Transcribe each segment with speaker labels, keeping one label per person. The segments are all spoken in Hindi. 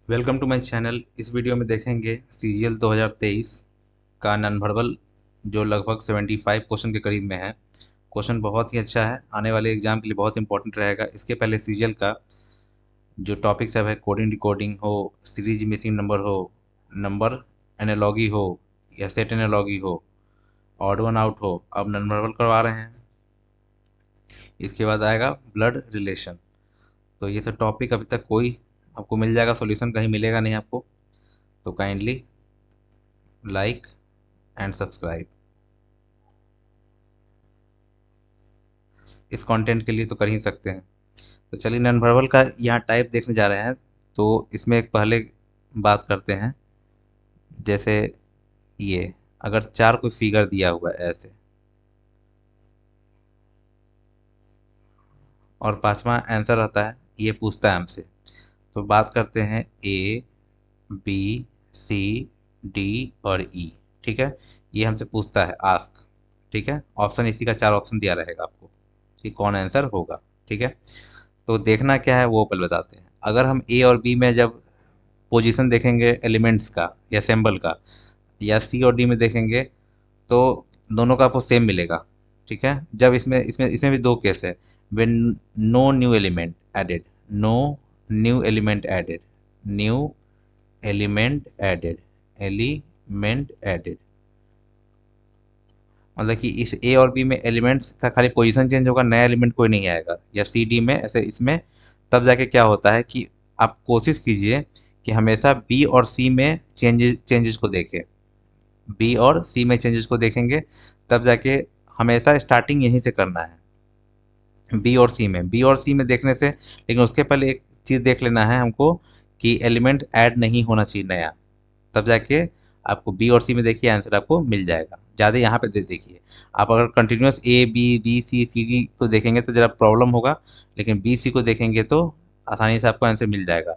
Speaker 1: Welcome to my channel. इस वीडियो में देखेंगे सीजीएल 2023 का नॉन वर्बल जो लगभग 75 क्वेश्चन के करीब में है। क्वेश्चन बहुत ही अच्छा है, आने वाले एग्जाम के लिए बहुत इंपॉर्टेंट रहेगा। इसके पहले सीजीएल का जो टॉपिक सब है, कोडिंग डिकोडिंग हो, सीरीज मिसिंग नंबर हो, नंबर एनालॉगी हो या सेट एनालॉगी हो, ऑड वन आउट हो, अब नॉन वर्बल करवा रहे हैं। इसके बाद आएगा ब्लड रिलेशन। तो ये सब टॉपिक अभी तक कोई आपको मिल जाएगा, सॉल्यूशन कहीं मिलेगा नहीं आपको। तो काइंडली लाइक एंड सब्सक्राइब। इस कंटेंट के लिए तो कर ही सकते हैं। तो चलिए नॉन वर्बल का यहाँ टाइप देखने जा रहे हैं। तो इसमें एक पहले बात करते हैं। जैसे ये अगर चार कोई फिगर दिया हुआ है ऐसे, और पांचवा आंसर रहता है, ये पूछता है हमसे। तो बात करते हैं ए, बी, सी, डी और ई। ठीक है, ये हमसे पूछता है आस्क। ठीक है, ऑप्शन इसी का चार ऑप्शन दिया रहेगा आपको कि कौन आंसर होगा। ठीक है, तो देखना क्या है वो पहले बताते हैं। अगर हम ए और बी में जब पोजीशन देखेंगे एलिमेंट्स का या सिंबल का, या सी और डी में देखेंगे, तो दोनों का आपको सेम मिलेगा। ठीक है, जब इसमें इसमें इसमें भी दो केस है। When no new element added, no new element added, new element added, element added. मतलब कि इस ए और बी में एलिमेंट्स का खाली पोजीशन चेंज होगा, नया एलिमेंट कोई नहीं आएगा। या सी डी में ऐसे, इसमें तब जाके क्या होता है कि आप कोशिश कीजिए कि हमेशा बी और सी में चेंजेस चेंजेस को देखें। बी और सी में चेंजेस को देखेंगे तब जाके, हमेशा स्टार्टिंग यहीं से करना है। बी और सी में देखने से, लेकिन उसके पहले एक चीज़ देख लेना है हमको कि एलिमेंट ऐड नहीं होना चाहिए नया। तब जाके आपको बी और सी में देखिए आंसर आपको मिल जाएगा। ज़्यादा यहाँ पे देखिए, आप अगर continuous A B B C D को देखेंगे तो ज़रा प्रॉब्लम होगा, लेकिन बी सी को देखेंगे तो आसानी से आपको आंसर मिल जाएगा।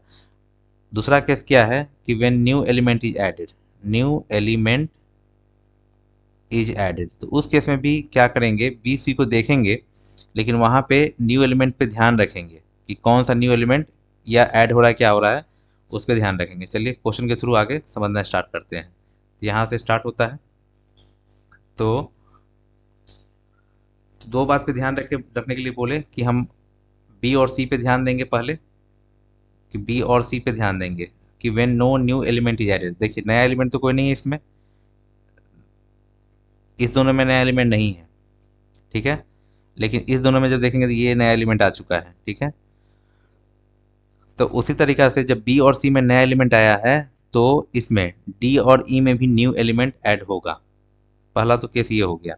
Speaker 1: दूसरा केस क्या है कि when new element is added, new element is added, तो उस केस में भी क्या करेंगे, बी सी को देखेंगे, लेकिन वहाँ पे न्यू एलिमेंट पे ध्यान रखेंगे कि कौन सा न्यू एलिमेंट या ऐड हो रहा है, क्या हो रहा है, उस पर ध्यान रखेंगे। चलिए क्वेश्चन के थ्रू आगे समझना स्टार्ट करते हैं। तो यहाँ से स्टार्ट होता है। तो दो बात पे ध्यान रखने के लिए बोले कि हम बी और सी पे ध्यान देंगे पहले, कि बी और सी पे ध्यान देंगे कि when no new element is added. देखिए नया एलिमेंट तो कोई नहीं है इसमें, इस दोनों में नया एलिमेंट नहीं है। ठीक है, लेकिन इस दोनों में जब देखेंगे तो ये नया एलिमेंट आ चुका है। ठीक है, तो उसी तरीक़ा से जब बी और सी में नया एलिमेंट आया है, तो इसमें डी और ई में भी न्यू एलिमेंट ऐड होगा। पहला तो केस ये हो गया।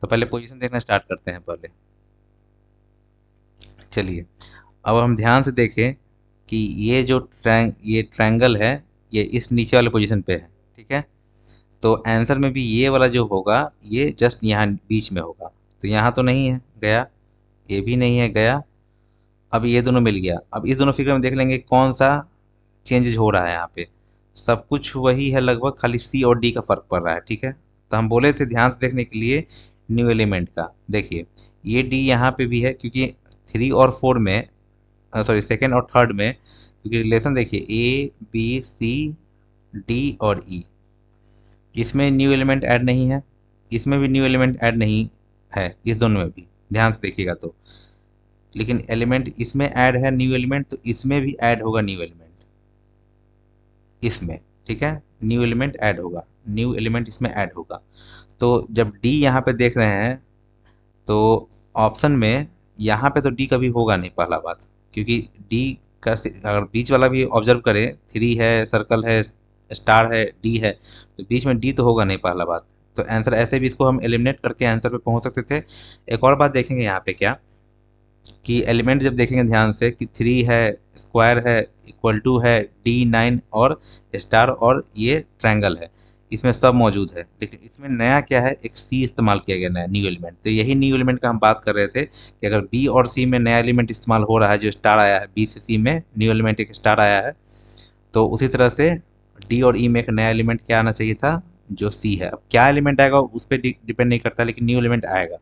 Speaker 1: तो पहले पोजीशन देखना स्टार्ट करते हैं पहले। चलिए, अब हम ध्यान से देखें कि ये ट्रायंगल है, ये इस नीचे वाले पोजीशन पे है। ठीक है, तो आंसर में भी ये वाला जो होगा, ये जस्ट यहाँ बीच में होगा। तो यहाँ तो नहीं है, गया। ये भी नहीं है, गया। अब ये दोनों मिल गया। अब इस दोनों फिगर में देख लेंगे कौन सा चेंजेज हो रहा है। यहाँ पे सब कुछ वही है लगभग, खाली सी और डी का फर्क पड़ रहा है। ठीक है, तो हम बोले थे ध्यान से देखने के लिए न्यू एलिमेंट का। देखिए ये डी यहाँ पे भी है, क्योंकि थ्री और फोर में, सॉरी सेकेंड और थर्ड में, क्योंकि रिलेशन देखिए ए बी सी डी और ई, इसमें न्यू एलिमेंट ऐड नहीं है, इसमें भी न्यू एलिमेंट ऐड नहीं है, इस दोनों में भी ध्यान से देखिएगा तो। लेकिन एलिमेंट इसमें ऐड है न्यू एलिमेंट, तो इसमें भी ऐड होगा न्यू एलिमेंट इसमें। ठीक है, न्यू एलिमेंट ऐड होगा, न्यू एलिमेंट इसमें ऐड होगा। तो जब डी यहाँ पे देख रहे हैं, तो ऑप्शन में यहाँ पे तो डी कभी होगा नहीं, पहला बात। क्योंकि डी का अगर बीच वाला भी ऑब्जर्व करें, थ्री है, सर्कल है, स्टार है, डी है, तो बीच में डी तो होगा नहीं, पहला बात। तो आंसर ऐसे भी इसको हम एलिमिनेट करके आंसर पे पहुंच सकते थे। एक और बात देखेंगे यहाँ पे क्या, कि एलिमेंट जब देखेंगे ध्यान से कि थ्री है, स्क्वायर है, इक्वल टू है, डी नाइन और स्टार और ये ट्रायंगल है, इसमें सब मौजूद है। लेकिन इसमें नया क्या है, एक सी इस्तेमाल किया गया, नया न्यू एलिमेंट। तो यही न्यू एलिमेंट का हम बात कर रहे थे कि अगर बी और सी में नया एलिमेंट इस्तेमाल हो रहा है, जो स्टार आया है, बी से सी में न्यू एलिमेंट एक स्टार आया है, तो उसी तरह से डी और ई में एक नया एलिमेंट क्या आना चाहिए था, जो सी है। अब क्या एलिमेंट आएगा उस पर डिपेंड नहीं करता, लेकिन न्यू एलिमेंट आएगा।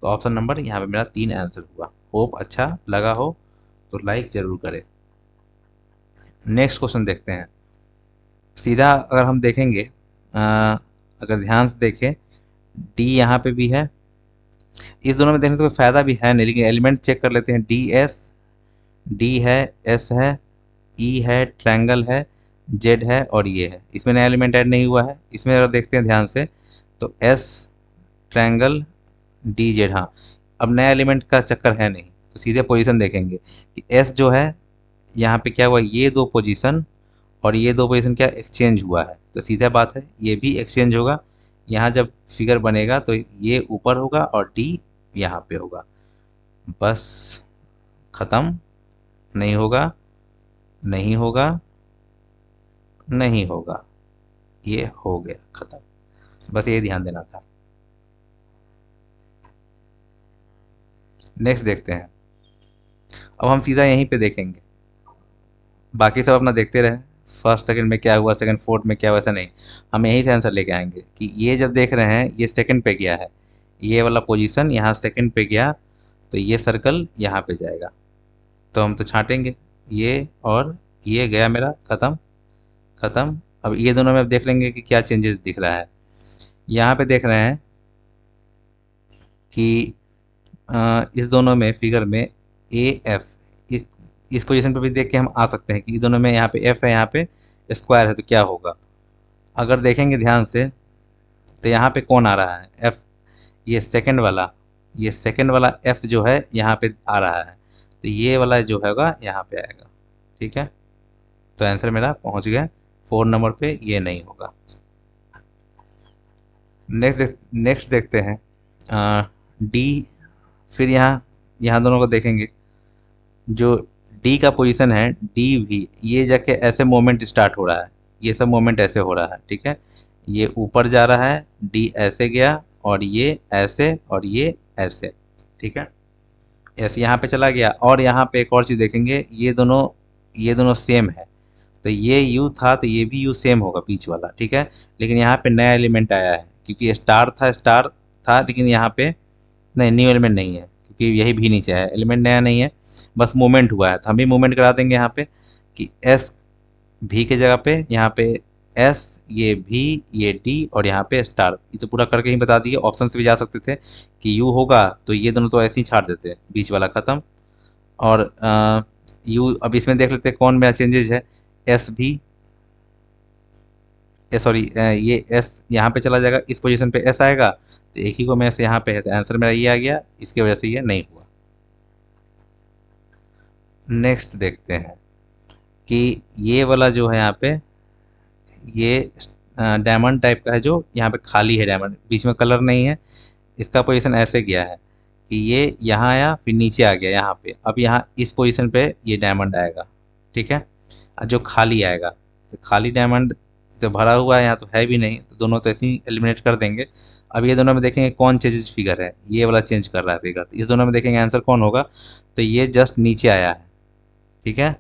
Speaker 1: तो ऑप्शन नंबर यहाँ पे मेरा तीन आंसर हुआ। होप अच्छा लगा हो तो लाइक जरूर करें। नेक्स्ट क्वेश्चन देखते हैं। सीधा अगर हम देखेंगे, अगर ध्यान से देखें, डी यहाँ पे भी है। इस दोनों में देखने से कोई फायदा भी है नहीं, लेकिन एलिमेंट चेक कर लेते हैं। डी एस, डी है, एस है, ई है, ट्रायंगल है, जेड है और ये है। इसमें नया एलिमेंट ऐड नहीं हुआ है। इसमें अगर देखते हैं ध्यान से तो एस, ट्रायंगल, डी, जेड, हाँ। अब नया एलिमेंट का चक्कर है नहीं, तो सीधे पोजीशन देखेंगे कि एस जो है यहाँ पे क्या हुआ, ये दो पोजीशन और ये दो पोजीशन क्या एक्सचेंज हुआ है, तो सीधा बात है ये भी एक्सचेंज होगा। यहाँ जब फिगर बनेगा तो ये ऊपर होगा और डी यहाँ पे होगा। बस खत्म। नहीं होगा, नहीं होगा, नहीं होगा, ये हो गया खत्म। बस ये ध्यान देना था। नेक्स्ट देखते हैं। अब हम सीधा यहीं पे देखेंगे, बाकी सब अपना देखते रहे। फर्स्ट सेकंड में क्या हुआ, सेकंड फोर्थ में क्या हुआ, ऐसा नहीं। हम यहीं से आंसर लेके आएंगे कि ये जब देख रहे हैं ये सेकंड पे गया है, ये वाला पोजीशन यहाँ सेकंड पे गया, तो ये सर्कल यहाँ पे जाएगा। तो हम तो छांटेंगे ये, और ये गया मेरा, खत्म। खत्म। अब ये दोनों में अब देख लेंगे कि क्या चेंजेस दिख रहा है। यहाँ पे देख रहे हैं कि इस दोनों में फिगर में ए एफ, इस पोजीशन पे भी देख के हम आ सकते हैं कि इस दोनों में यहाँ पे एफ है, यहाँ पे स्क्वायर है, तो क्या होगा। अगर देखेंगे ध्यान से तो यहाँ पे कौन आ रहा है, एफ। ये सेकंड वाला, ये सेकंड वाला एफ जो है यहाँ पे आ रहा है, तो ये वाला जो होगा यहाँ पे आएगा। ठीक है, तो आंसर मेरा पहुँच गया। 4 नंबर पे ये नहीं होगा। नेक्स्ट देखते हैं डी। फिर यहाँ यहाँ दोनों को देखेंगे। जो डी का पोजीशन है, डी भी, ये जाके ऐसे मोमेंट स्टार्ट हो रहा है, ये सब मोमेंट ऐसे हो रहा है। ठीक है, ये ऊपर जा रहा है, डी ऐसे गया और ये ऐसे और ये ऐसे। ठीक है, ऐसे यहाँ पे चला गया। और यहाँ पे एक और चीज़ देखेंगे, ये दोनों सेम है, तो ये यू था तो ये भी यू सेम होगा बीच वाला। ठीक है, लेकिन यहाँ पे नया एलिमेंट आया है, क्योंकि स्टार था, लेकिन यहाँ पे नहीं, न्यू एलिमेंट नहीं है, क्योंकि यही भी नीचे है, एलिमेंट नया नहीं है, बस मूवमेंट हुआ है। तो हम भी मूवमेंट करा देंगे यहाँ पे कि एस भी के जगह पे यहाँ पे एस, ये भी, ये डी और यहाँ पे स्टार। ये तो पूरा करके ही बता दिए, ऑप्शन से भी जा सकते थे कि यू होगा, तो ये दोनों तो ऐसे ही छाड़ देते, बीच वाला खत्म। और यू, अब इसमें देख लेते हैं कौन मेरा चेंजेज है। एस भी, सॉरी, ये एस यहाँ पे चला जाएगा, इस पोजीशन पे एस आएगा, तो एक ही को मैं से यहाँ पे है, तो आंसर मेरा ये आ गया, इसकी वजह से ये नहीं हुआ। नेक्स्ट देखते हैं कि ये वाला जो है यहाँ पे, ये डायमंड टाइप का है, जो यहाँ पे खाली है, डायमंड बीच में कलर नहीं है। इसका पोजीशन ऐसे गया है कि ये यहाँ आया फिर नीचे आ गया यहाँ पे, अब यहाँ इस पोजीशन पे ये डायमंड आएगा। ठीक है, जो खाली आएगा, तो खाली डायमंड जो भरा हुआ है यहाँ तो है भी नहीं, तो दोनों तो ऐसे ही एलिमिनेट कर देंगे। अब ये दोनों में देखेंगे कौन चेंजेस फिगर है, ये वाला चेंज कर रहा है फिगर, तो इस दोनों में देखेंगे आंसर कौन होगा, तो ये जस्ट नीचे आया है। ठीक है,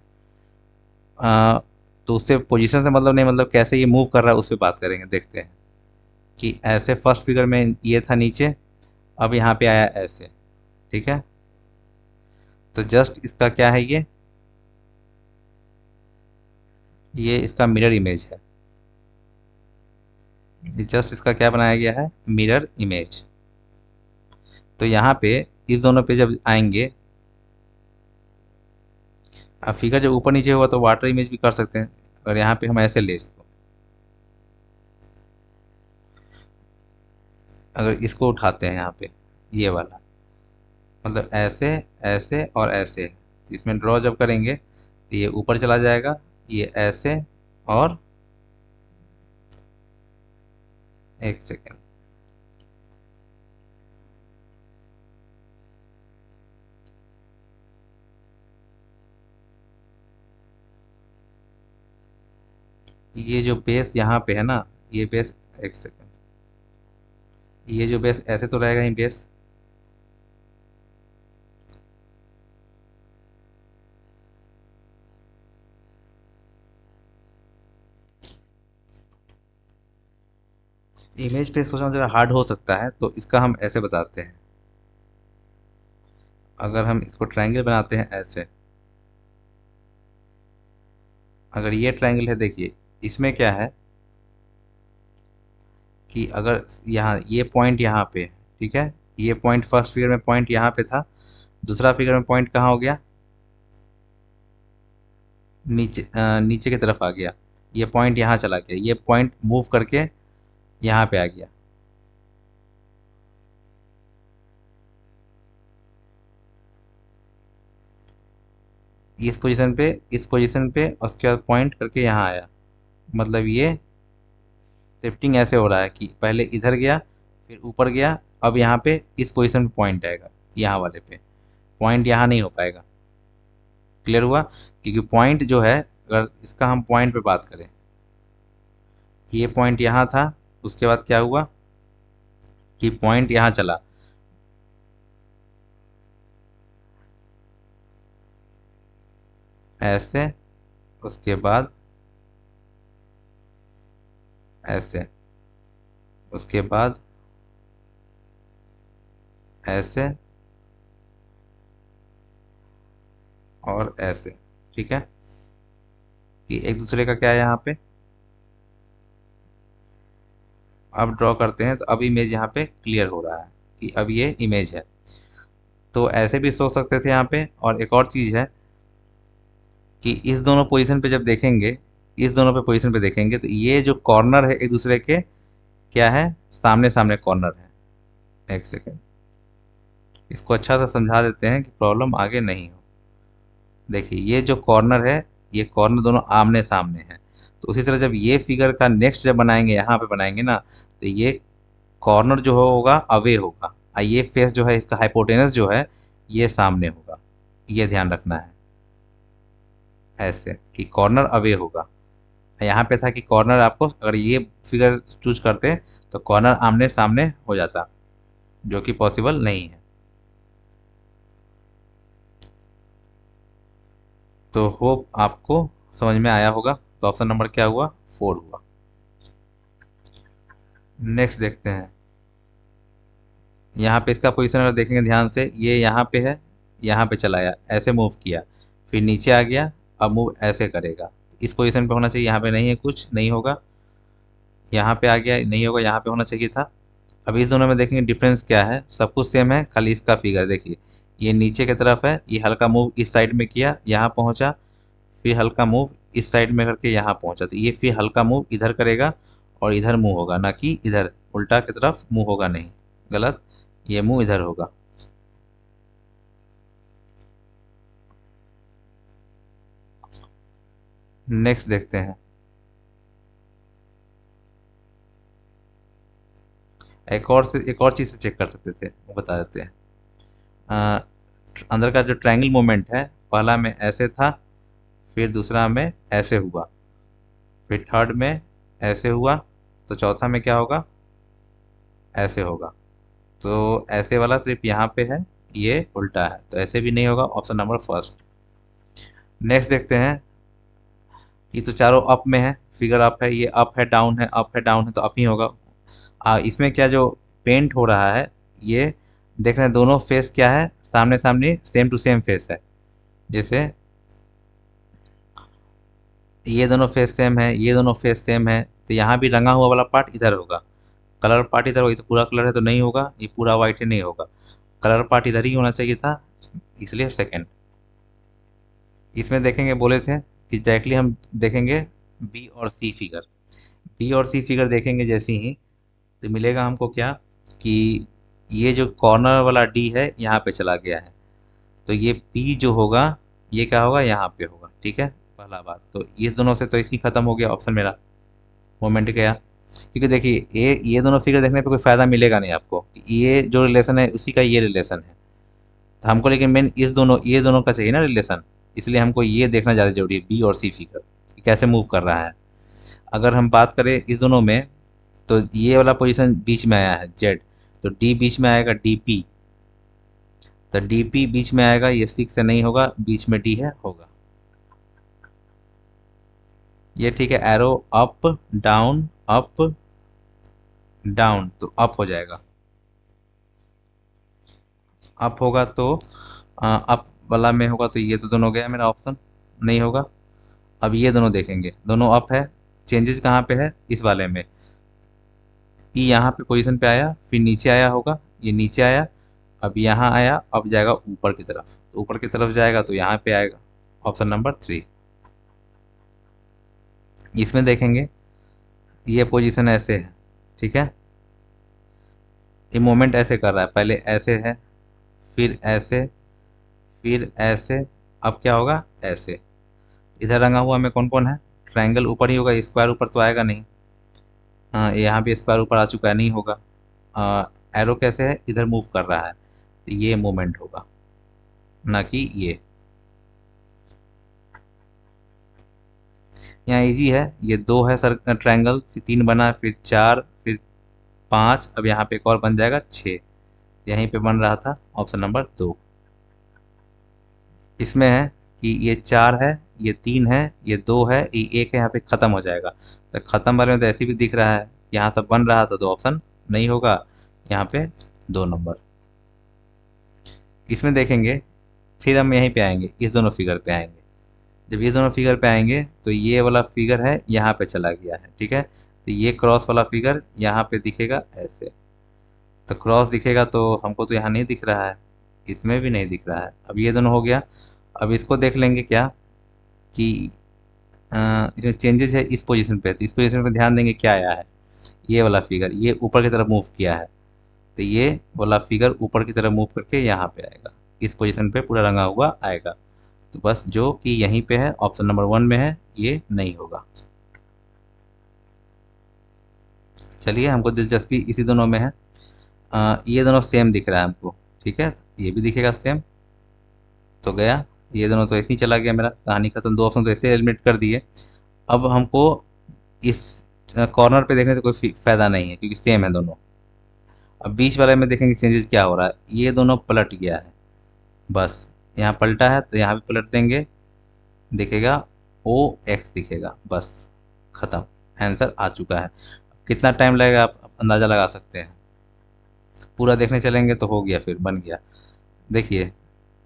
Speaker 1: अ, तो उससे पोजीशन से मतलब नहीं, मतलब कैसे ये मूव कर रहा है उस पर बात करेंगे। देखते हैं कि ऐसे फर्स्ट फिगर में ये था नीचे, अब यहाँ पे आया ऐसे। ठीक है, तो जस्ट इसका क्या है, ये इसका मिरर इमेज है। जस्ट इसका क्या बनाया गया है, मिरर इमेज। तो यहाँ पे इस दोनों पे जब आएंगे, अब फिगर जब ऊपर नीचे होगा तो वाटर इमेज भी कर सकते हैं, और यहाँ पे हम ऐसे ले इसको, अगर इसको उठाते हैं यहाँ पे, ये वाला मतलब ऐसे, ऐसे और ऐसे, तो इसमें ड्रॉ जब करेंगे तो ये ऊपर चला जाएगा, ये ऐसे, और एक सेकेंड, ये जो बेस यहाँ पे है ना, ये बेस, एक सेकेंड, ये जो बेस ऐसे तो रहेगा ही बेस, इमेज पे सोचना ज़रा हार्ड हो सकता है, तो इसका हम ऐसे बताते हैं। अगर हम इसको ट्रायंगल बनाते हैं ऐसे, अगर ये ट्रायंगल है, देखिए इसमें क्या है कि अगर यहाँ ये पॉइंट यहाँ पे है, ठीक है, ये पॉइंट फर्स्ट फिगर में पॉइंट यहाँ पे था, दूसरा फिगर में पॉइंट कहाँ हो गया, नीचे नीचे की तरफ आ गया, ये पॉइंट यहाँ चला गया, ये पॉइंट मूव करके यहाँ पे आ गया। इस पोजीशन पे और उसके बाद पॉइंट करके यहाँ आया, मतलब ये शिफ्टिंग ऐसे हो रहा है कि पहले इधर गया, फिर ऊपर गया, अब यहाँ पे इस पोजीशन पे पॉइंट आएगा, यहाँ वाले पे पॉइंट यहाँ नहीं हो पाएगा। क्लियर हुआ? क्योंकि पॉइंट जो है, अगर इसका हम पॉइंट पे बात करें, ये पॉइंट यहाँ था, उसके बाद क्या हुआ कि पॉइंट यहाँ चला, ऐसे, उसके बाद ऐसे, उसके बाद ऐसे और ऐसे। ठीक है, कि एक दूसरे का क्या है यहाँ पे, अब ड्रॉ करते हैं तो अब इमेज यहाँ पे क्लियर हो रहा है कि अब ये इमेज है। तो ऐसे भी सोच सकते थे यहाँ पे। और एक और चीज़ है कि इस दोनों पोजीशन पे जब देखेंगे, इस दोनों पे पोजीशन पे देखेंगे तो ये जो कॉर्नर है एक दूसरे के क्या है, सामने सामने कॉर्नर है। एक सेकेंड, इसको अच्छा से समझा देते हैं कि प्रॉब्लम आगे नहीं हो। देखिए ये जो कॉर्नर है, ये कॉर्नर दोनों आमने सामने हैं। तो उसी तरह जब ये फिगर का नेक्स्ट जब बनाएंगे, यहाँ पे बनाएंगे ना, तो ये कॉर्नर जो होगा अवे होगा, और ये फेस जो है इसका हाइपोटेनस जो है ये सामने होगा। ये ध्यान रखना है, ऐसे कि कॉर्नर अवे होगा। यहाँ पे था कि कॉर्नर, आपको अगर ये फिगर चूज करते तो कॉर्नर आमने सामने हो जाता, जो कि पॉसिबल नहीं है। तो होप आपको समझ में आया होगा। तो ऑप्शन नंबर क्या हुआ, 4 हुआ। नेक्स्ट देखते हैं। यहाँ पे इसका पोजीशन अगर देखेंगे ध्यान से, ये यहाँ पे है, यहाँ पे चलाया, ऐसे मूव किया, फिर नीचे आ गया, अब मूव ऐसे करेगा। इस पोजीशन पे होना चाहिए, यहाँ पे नहीं है, कुछ नहीं होगा। यहाँ पे आ गया, नहीं होगा, यहाँ पे होना चाहिए था। अब इस दोनों में देखेंगे डिफरेंस क्या है, सब कुछ सेम है, खाली इसका फिगर देखिए, ये नीचे की तरफ है, ये हल्का मूव इस साइड में किया, यहाँ पहुँचा, फिर हल्का मूव इस साइड में करके यहाँ पहुँचा, तो ये फिर हल्का मूव इधर करेगा और इधर मूव होगा, ना कि इधर उल्टा की तरफ मूव होगा नहीं, गलत, ये मूव इधर होगा। नेक्स्ट देखते हैं। एक और चीज़ से चेक कर सकते थे, वो बता देते हैं। अ, अंदर का जो ट्रायंगल मोमेंट है, पहला में ऐसे था, फिर दूसरा में ऐसे हुआ, फिर थर्ड में ऐसे हुआ, तो चौथा में क्या होगा, ऐसे होगा। तो ऐसे वाला सिर्फ यहाँ पे है, ये उल्टा है, तो ऐसे भी नहीं होगा, ऑप्शन नंबर फर्स्ट। नेक्स्ट देखते हैं। ये तो चारों अप में है, फिगर अप है, ये अप है डाउन है, अप है डाउन है, तो अप ही होगा। इसमें क्या जो पेंट हो रहा है, ये देख रहे हैं दोनों फेस क्या है, सामने सामने सेम टू सेम फेस है। जैसे ये दोनों फेस सेम है, ये दोनों फेस सेम है, तो यहाँ भी रंगा हुआ वाला पार्ट इधर होगा, कलर पार्ट इधर होगा। ये तो पूरा कलर है तो नहीं होगा, ये पूरा वाइट ही नहीं होगा, कलर पार्ट इधर ही होना चाहिए था, इसलिए सेकंड। इसमें देखेंगे बोले थे कि डायरेक्टली हम देखेंगे बी और सी फिगर, बी और सी फिगर देखेंगे जैसे ही, तो मिलेगा हमको क्या कि ये जो कॉर्नर वाला डी है यहाँ पे चला गया है, तो ये पी जो होगा ये क्या होगा, यहाँ पे होगा। ठीक है, पहला बात तो ये दोनों से तो इसी खत्म हो गया ऑप्शन मेरा, मोमेंट गया। क्योंकि देखिए ये दोनों फिगर देखने पे कोई फ़ायदा मिलेगा नहीं आपको, ये जो रिलेशन है उसी का ये रिलेशन है। तो हमको लेकिन मेन इस दोनों, ये दोनों का चाहिए ना रिलेशन, इसलिए हमको ये देखना ज़्यादा जरूरी है, बी और सी फिगर कि कैसे मूव कर रहा है। अगर हम बात करें इस दोनों में, तो ये वाला पोजीशन बीच में आया है जेड, तो डी बीच में आएगा, डी पी, तो डी पी बीच में आएगा, ये सिक्स से नहीं होगा, बीच में डी है, होगा ये। ठीक है, arrow up down up down, तो अप हो जाएगा, अप होगा तो अप वाला में होगा, तो ये तो दोनों गया मेरा ऑप्शन, नहीं होगा। अब ये दोनों देखेंगे, दोनों अप है। चेंजेस कहाँ पे है, इस वाले में। ई यहाँ पे पोजीशन पे आया, फिर नीचे आया होगा, ये नीचे आया, अब यहाँ आया, अब जाएगा ऊपर की तरफ, तो ऊपर की तरफ जाएगा तो यहाँ पे आएगा ऑप्शन नंबर 3। इसमें देखेंगे ये पोजीशन ऐसे है, ठीक है। ये मूवमेंट ऐसे कर रहा है, पहले ऐसे है, फिर ऐसे, फिर ऐसे, अब क्या होगा, ऐसे। इधर रंगा हुआ में कौन कौन है, ट्रायंगल ऊपर ही होगा, स्क्वायर ऊपर तो आएगा नहीं। हाँ, यहाँ भी स्क्वायर ऊपर आ चुका है, नहीं होगा। एरो कैसे है, इधर मूव कर रहा है, तो ये मूवमेंट होगा, ना कि ये। यहाँ इजी है, ये दो है सर ट्रायंगल, फिर तीन बना, फिर चार, फिर पाँच, अब यहाँ पे एक और बन जाएगा 6। यहीं पे बन रहा था ऑप्शन नंबर 2। इसमें है कि ये 4 है, ये 3 है, ये 2 है, ये 1 है, यहाँ पे ख़त्म हो जाएगा। तो ख़त्म वाले में तो ऐसे भी दिख रहा है, यहाँ सब बन रहा था, तो ऑप्शन नहीं होगा, यहाँ पे 2 नंबर। इसमें देखेंगे, फिर हम यहीं पे आएंगे, इस दोनों फिगर पे आएंगे। जब ये दोनों फिगर पे आएंगे तो ये वाला फिगर है यहाँ पे चला गया है, ठीक है। तो ये क्रॉस वाला फिगर यहाँ पे दिखेगा ऐसे, तो क्रॉस दिखेगा, तो हमको तो यहाँ नहीं दिख रहा है, इसमें भी नहीं दिख रहा है। अब ये दोनों हो गया। अब इसको देख लेंगे क्या कि इसमें चेंजेस है इस पोजीशन पे, तो इस पोजीशन पे ध्यान देंगे क्या आया है, ये वाला फिगर ये ऊपर की तरफ मूव किया है, तो ये वाला फिगर ऊपर की तरफ मूव करके यहाँ पे आएगा, इस पोजीशन पे पूरा रंगा हुआ आएगा। तो बस जो कि यहीं पे है, ऑप्शन नंबर 1 में है, ये नहीं होगा। चलिए, हमको दिलचस्पी इसी दोनों में है। ये दोनों सेम दिख रहा है हमको, ठीक है, ये भी दिखेगा सेम, तो गया। ये दोनों तो ऐसे ही चला गया, मेरा कहानी खत्म, 2 ऑप्शन तो ऐसे एलिमिनेट कर दिए। अब हमको इस कॉर्नर पे देखने से कोई फायदा नहीं है, क्योंकि सेम है दोनों। अब बीच वाले में देखेंगे चेंजेस क्या हो रहा है, ये दोनों पलट गया है, बस यहाँ पलटा है, तो यहाँ भी पलट देंगे, दिखेगा ओ एक्स दिखेगा, बस खत्म, आंसर आ चुका है। कितना टाइम लगेगा आप अंदाज़ा लगा सकते हैं, पूरा देखने चलेंगे तो हो गया, फिर बन गया। देखिए,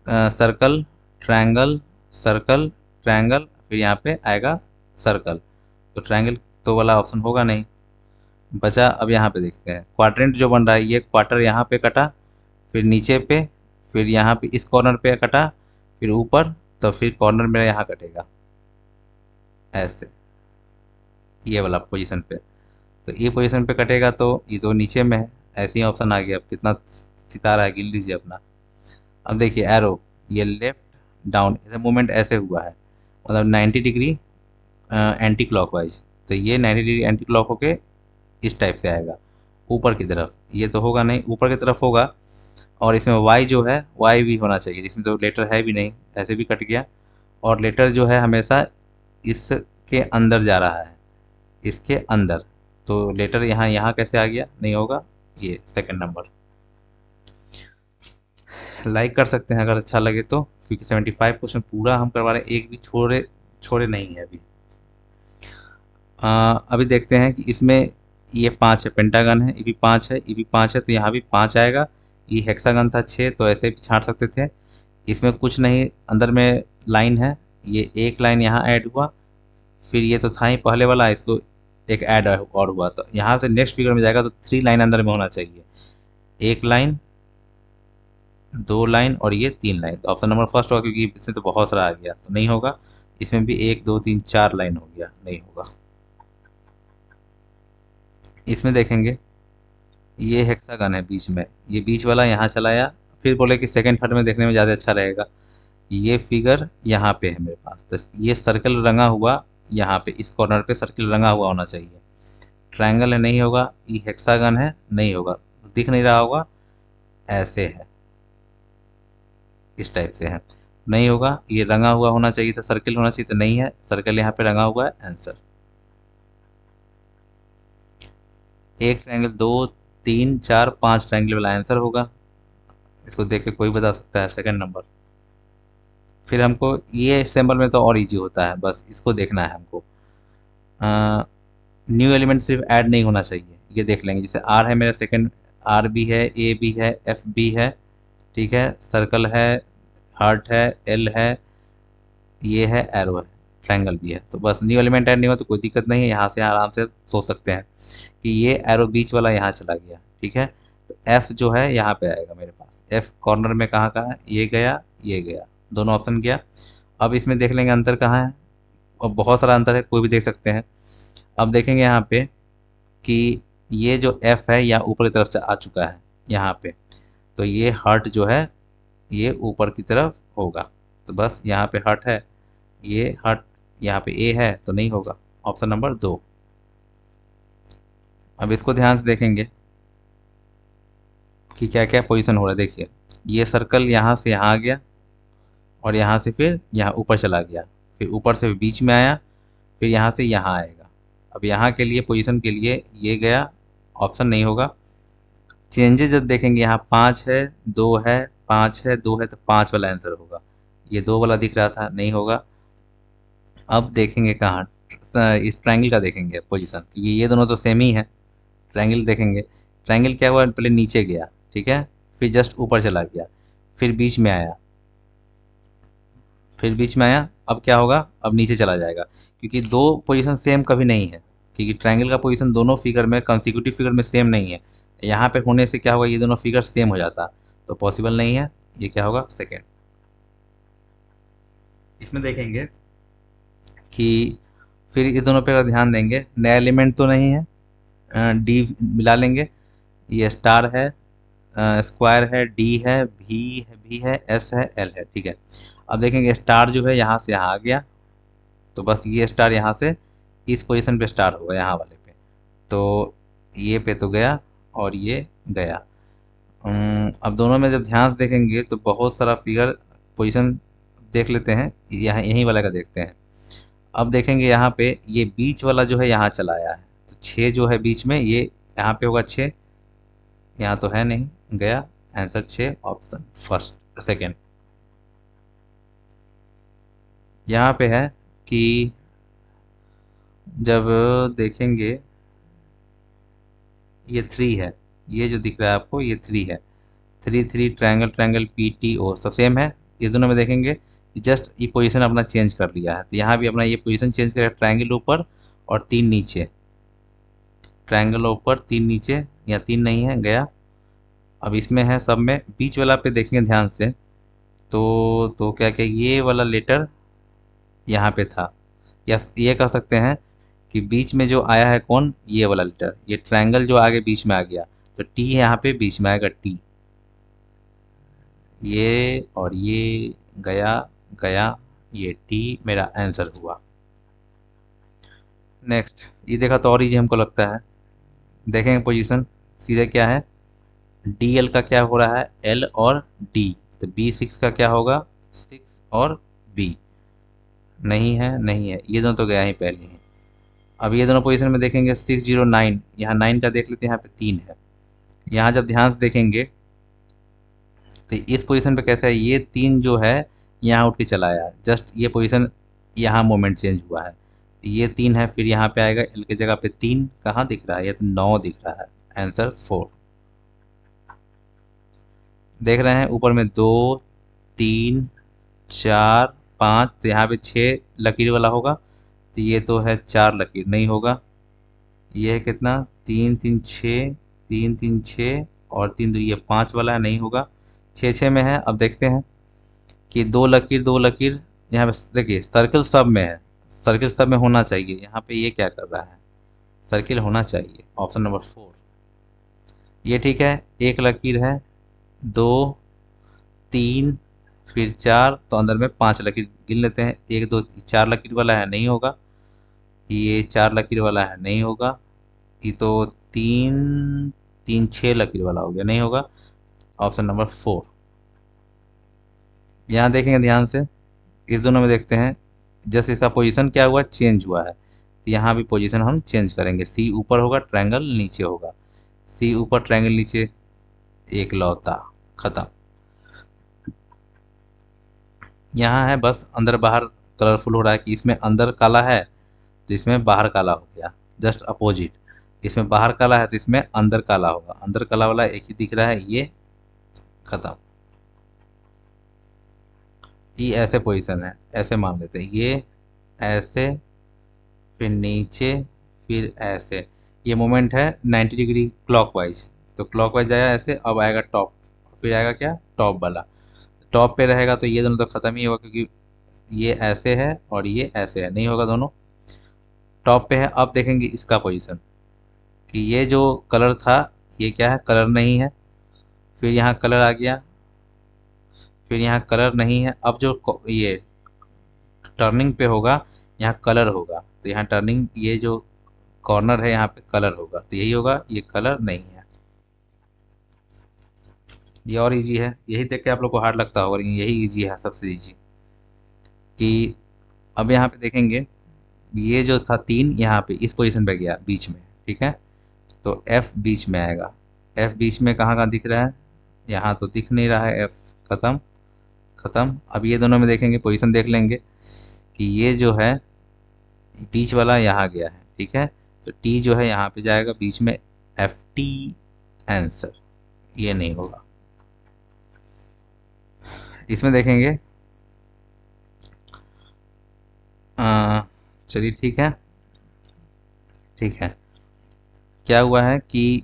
Speaker 1: सर्कल, ट्रायंगल, सर्कल, ट्रायंगल, फिर यहाँ पे आएगा सर्कल, तो ट्रायंगल तो वाला ऑप्शन होगा नहीं, बचा। अब यहाँ पे देखते हैं क्वाड्रेंट जो बन रहा है, ये क्वार्टर यहाँ पे कटा, फिर नीचे पे, फिर यहाँ पे इस कॉर्नर पे कटा, फिर ऊपर, तो फिर कॉर्नर मेरा यहाँ कटेगा ऐसे, ये वाला पोजीशन पे। तो ये पोजीशन पे कटेगा, तो ये तो नीचे में है, ऐसे ही ऑप्शन आ गया। अब कितना सितारा है गिन लीजिए अपना। अब देखिए एरो, ये लेफ्ट डाउन, इधर मूवमेंट ऐसे हुआ है, मतलब 90 डिग्री एंटी क्लॉकवाइज, तो ये 90 डिग्री एंटी क्लॉक होके इस टाइप से आएगा ऊपर की तरफ, ये तो होगा नहीं, ऊपर की तरफ होगा। और इसमें वाई जो है, वाई भी होना चाहिए, इसमें तो लेटर है भी नहीं, ऐसे भी कट गया। और लेटर जो है हमेशा इसके अंदर जा रहा है, इसके अंदर, तो लेटर यहाँ यहाँ कैसे आ गया, नहीं होगा, ये सेकंड नंबर। लाइक कर सकते हैं अगर अच्छा लगे तो, क्योंकि 75 क्वेश्चन पूरा हम करवा रहे हैं, एक भी छोड़े छोड़े नहीं है अभी। अभी देखते हैं कि इसमें ये 5 है, पेंटागन है, ये भी 5 है, ये भी 5 है, तो यहाँ भी 5 आएगा। ये हेक्सागन था 6, तो ऐसे भी छाँट सकते थे। इसमें कुछ नहीं, अंदर में लाइन है, ये एक लाइन यहाँ ऐड हुआ, फिर ये तो था ही पहले वाला, इसको एक ऐड और हुआ, तो यहाँ से नेक्स्ट फिगर में जाएगा तो 3 लाइन अंदर में होना चाहिए, एक लाइन, 2 लाइन, और ये 3 लाइन, तो ऑप्शन नंबर फर्स्ट होगा, क्योंकि इसमें तो बहुत सारा आ गया, तो नहीं होगा। इसमें भी 1 2 3 4 लाइन हो गया, नहीं होगा। इसमें देखेंगे, ये हेक्सागन है बीच में, ये बीच वाला यहाँ चलाया, फिर बोले कि सेकंड थर्ड में देखने में ज़्यादा अच्छा रहेगा। ये फिगर यहाँ पे है मेरे पास, तो ये सर्कल रंगा हुआ, यहाँ पे इस कॉर्नर पे सर्कल रंगा हुआ होना चाहिए। ट्रायंगल है, नहीं होगा। ये हेक्सागन है, नहीं होगा, दिख नहीं रहा होगा, ऐसे है, इस टाइप से है, नहीं होगा। ये रंगा हुआ होना चाहिए था, सर्कल होना चाहिए था, नहीं है, सर्कल यहाँ पे रंगा हुआ है, आंसर। एक ट्रायंगल, 2 3 4 5 ट्रायंगल वाला आंसर होगा। इसको देख के कोई बता सकता है, सेकंड नंबर। फिर हमको ये सिंबल में तो और इजी होता है, बस इसको देखना है हमको। न्यू एलिमेंट सिर्फ ऐड नहीं होना चाहिए, ये देख लेंगे। जैसे आर है मेरा, सेकंड आर भी है, ए भी है, एफ भी है, ठीक है, सर्कल है, हार्ट है, एल है, ये है, एरो है, ट्रायंगल भी है। तो बस न्यू एलिमेंट ऐड नहीं हुआ तो कोई दिक्कत नहीं है, यहाँ से आराम से सोच सकते हैं कि ये एरो बीच वाला यहाँ चला गया। ठीक है, तो एफ जो है यहाँ पे आएगा मेरे पास। एफ कॉर्नर में कहाँ कहाँ है, ये गया, दोनों ऑप्शन गया। अब इसमें देख लेंगे अंतर कहाँ है, और बहुत सारा अंतर है, कोई भी देख सकते हैं। अब देखेंगे यहाँ पे कि ये जो एफ है यहाँ ऊपर की तरफ से आ चुका है यहाँ पे, तो ये हर्ट जो है ये ऊपर की तरफ होगा। तो बस यहाँ पे हर्ट है, ये हर्ट यहाँ पे ए है तो नहीं होगा, ऑप्शन नंबर 2। अब इसको ध्यान से देखेंगे कि क्या क्या पोजीशन हो रहा है। देखिए ये सर्कल यहाँ से यहाँ आ गया, और यहाँ से फिर यहाँ ऊपर चला गया, फिर ऊपर से बीच में आया, फिर यहाँ से यहाँ आएगा। अब यहाँ के लिए पोजीशन के लिए ये गया, ऑप्शन नहीं होगा। चेंजेस जब देखेंगे यहाँ 5 है, 2 है, 5 है, 2 है, तो 5 वाला आंसर होगा। ये 2 वाला दिख रहा था, नहीं होगा। अब देखेंगे कहाँ, इस ट्रायंगल का देखेंगे पोजीशन, क्योंकि ये दोनों तो सेम ही है। ट्रायंगल देखेंगे, ट्रायंगल क्या हुआ, पहले नीचे गया, ठीक है, फिर जस्ट ऊपर चला गया, फिर बीच में आया, फिर बीच में आया। अब क्या होगा, अब नीचे चला जाएगा, क्योंकि दो पोजीशन सेम कभी नहीं है, क्योंकि ट्रायंगल का पोजीशन दोनों फिगर में, कंसेक्यूटिव फिगर में सेम नहीं है। यहाँ पे होने से क्या होगा, ये दोनों फिगर सेम हो जाता, तो पॉसिबल नहीं है। ये क्या होगा, सेकेंड। इसमें देखेंगे कि फिर इस दोनों पे अगर ध्यान देंगे, नया एलिमेंट तो नहीं है, डी मिला लेंगे, ये स्टार है, स्क्वायर है, डी है, भी है, एस है, एल है। ठीक है, अब देखेंगे स्टार जो है यहाँ से यहाँ आ गया, तो बस ये स्टार यहाँ से इस पोजीशन पे स्टार होगा, यहाँ वाले पे, तो ये पे तो गया और ये गया। अब दोनों में जब ध्यान से देखेंगे तो बहुत सारा फिगर पोजीशन देख लेते हैं, यहाँ यहीं वाला का देखते हैं। अब देखेंगे यहाँ पे ये बीच वाला जो है यहाँ चला आया है, तो 6 जो है बीच में, ये यहाँ पे होगा 6, यहाँ तो है नहीं, गया आंसर 6, ऑप्शन फर्स्ट सेकेंड। यहाँ पे है कि जब देखेंगे ये 3 है, ये जो दिख रहा है आपको ये 3 है, 3 3 triangle triangle P T O सब सेम है। इस दोनों में देखेंगे जस्ट ये पोजीशन अपना चेंज कर लिया है, तो यहाँ भी अपना ये पोजीशन चेंज करेगा, ट्रायंगल ऊपर और 3 नीचे, ट्रायंगल ऊपर 3 नीचे, या 3 नहीं है, गया। अब इसमें है सब में बीच वाला पे देखेंगे ध्यान से, तो क्या क्या ये वाला लेटर यहाँ पे था, या ये कह सकते हैं कि बीच में जो आया है कौन, ये वाला लेटर, ये ट्रायंगल जो आगे बीच में आ गया, तो टी यहाँ पे बीच में आएगा, टी। ये और ये गया गया, ये टी मेरा आंसर हुआ। नेक्स्ट, ये देखा तो और इजी हमको लगता है। देखेंगे पोजीशन सीधे क्या है, डी एल का क्या हो रहा है, एल और डी, तो बी 6 का क्या होगा, 6 और बी, नहीं है, नहीं है, ये दोनों तो गया ही पहले ही। अब ये दोनों पोजीशन में देखेंगे 609, यहाँ 9 का देख लेते हैं, यहाँ पे 3 है। यहाँ जब ध्यान से देखेंगे तो इस पोजीशन पे कैसा है, ये 3 जो है यहाँ उठ के चला आया, जस्ट ये पोजीशन यहाँ मोमेंट चेंज हुआ है, ये 3 है, फिर यहाँ पे आएगा एल की जगह पे 3 कहाँ दिख रहा है, ये तो 9 दिख रहा है, आंसर 4। देख रहे हैं ऊपर में 2 3 4 5, तो यहाँ पे 6 लकीर वाला होगा, तो ये तो है 4 लकीर, नहीं होगा। ये है कितना, 3 3 6, 3 3 6 और 3 2, ये 5 वाला है, नहीं होगा। 6 6 में है। अब देखते हैं कि 2 लकीर 2 लकीर, यहाँ पे देखिए सर्किल सब में है, सर्किल सब में होना चाहिए, यहाँ पे ये क्या कर रहा है, सर्किल होना चाहिए, ऑप्शन नंबर 4। ये ठीक है, एक लकीर है, 2 3 फिर 4, तो अंदर में 5 लकीर गिन लेते हैं, 1 2 4 लकीर वाला है, नहीं होगा। ये 4 लकीर वाला है, नहीं होगा। ये तो 3 3 6 लकीर वाला हो गया, नहीं होगा, ऑप्शन नंबर 4। यहाँ देखेंगे ध्यान से, इस दोनों में देखते हैं, जैसे इसका पोजीशन क्या हुआ, चेंज हुआ है, तो यहाँ भी पोजीशन हम चेंज करेंगे, सी ऊपर होगा, ट्रायंगल नीचे होगा, सी ऊपर ट्रायंगल नीचे, एक लौता, खत्म। यहाँ है बस अंदर बाहर कलरफुल हो रहा है, कि इसमें अंदर काला है तो इसमें बाहर काला हो गया, जस्ट अपोजिट, इसमें बाहर काला है तो इसमें अंदर काला होगा, अंदर काला वाला एक ही दिख रहा है, ये खत्म। ये ऐसे पोजीशन है, ऐसे मान लेते हैं, ये ऐसे, फिर नीचे, फिर ऐसे। ये मोमेंट है 90 डिग्री क्लॉकवाइज। तो क्लॉकवाइज आया ऐसे, अब आएगा टॉप, फिर आएगा क्या, टॉप वाला। टॉप पे रहेगा तो ये दोनों तो ख़त्म ही होगा, क्योंकि ये ऐसे है और ये ऐसे है, नहीं होगा दोनों। टॉप पे है, अब देखेंगे इसका पोजीशन कि ये जो कलर था, ये क्या है, कलर नहीं है। फिर यहाँ कलर आ गया, फिर यहाँ कलर नहीं है। अब जो ये टर्निंग पे होगा, यहाँ कलर होगा, तो यहाँ टर्निंग, ये जो कॉर्नर है यहाँ पे कलर होगा, तो यही होगा, ये कलर नहीं है। ये और इजी है, यही देख के आप लोग को हार्ड लगता होगा, लेकिन यही इजी है, सबसे इजी। कि अब यहाँ पे देखेंगे, ये जो था तीन, यहाँ पे इस पोजीशन पे गया बीच में, ठीक है। तो एफ बीच में आएगा। एफ बीच में कहाँ कहाँ दिख रहा है, यहाँ तो दिख नहीं रहा है एफ। खत्म, खत्म। अब ये दोनों में देखेंगे, पोजीशन देख लेंगे कि ये जो है बीच वाला यहाँ गया है, ठीक है। तो टी जो है यहाँ पे जाएगा बीच में, एफ टी आंसर। ये नहीं होगा। इसमें देखेंगे, चलिए ठीक है, ठीक है। क्या हुआ है कि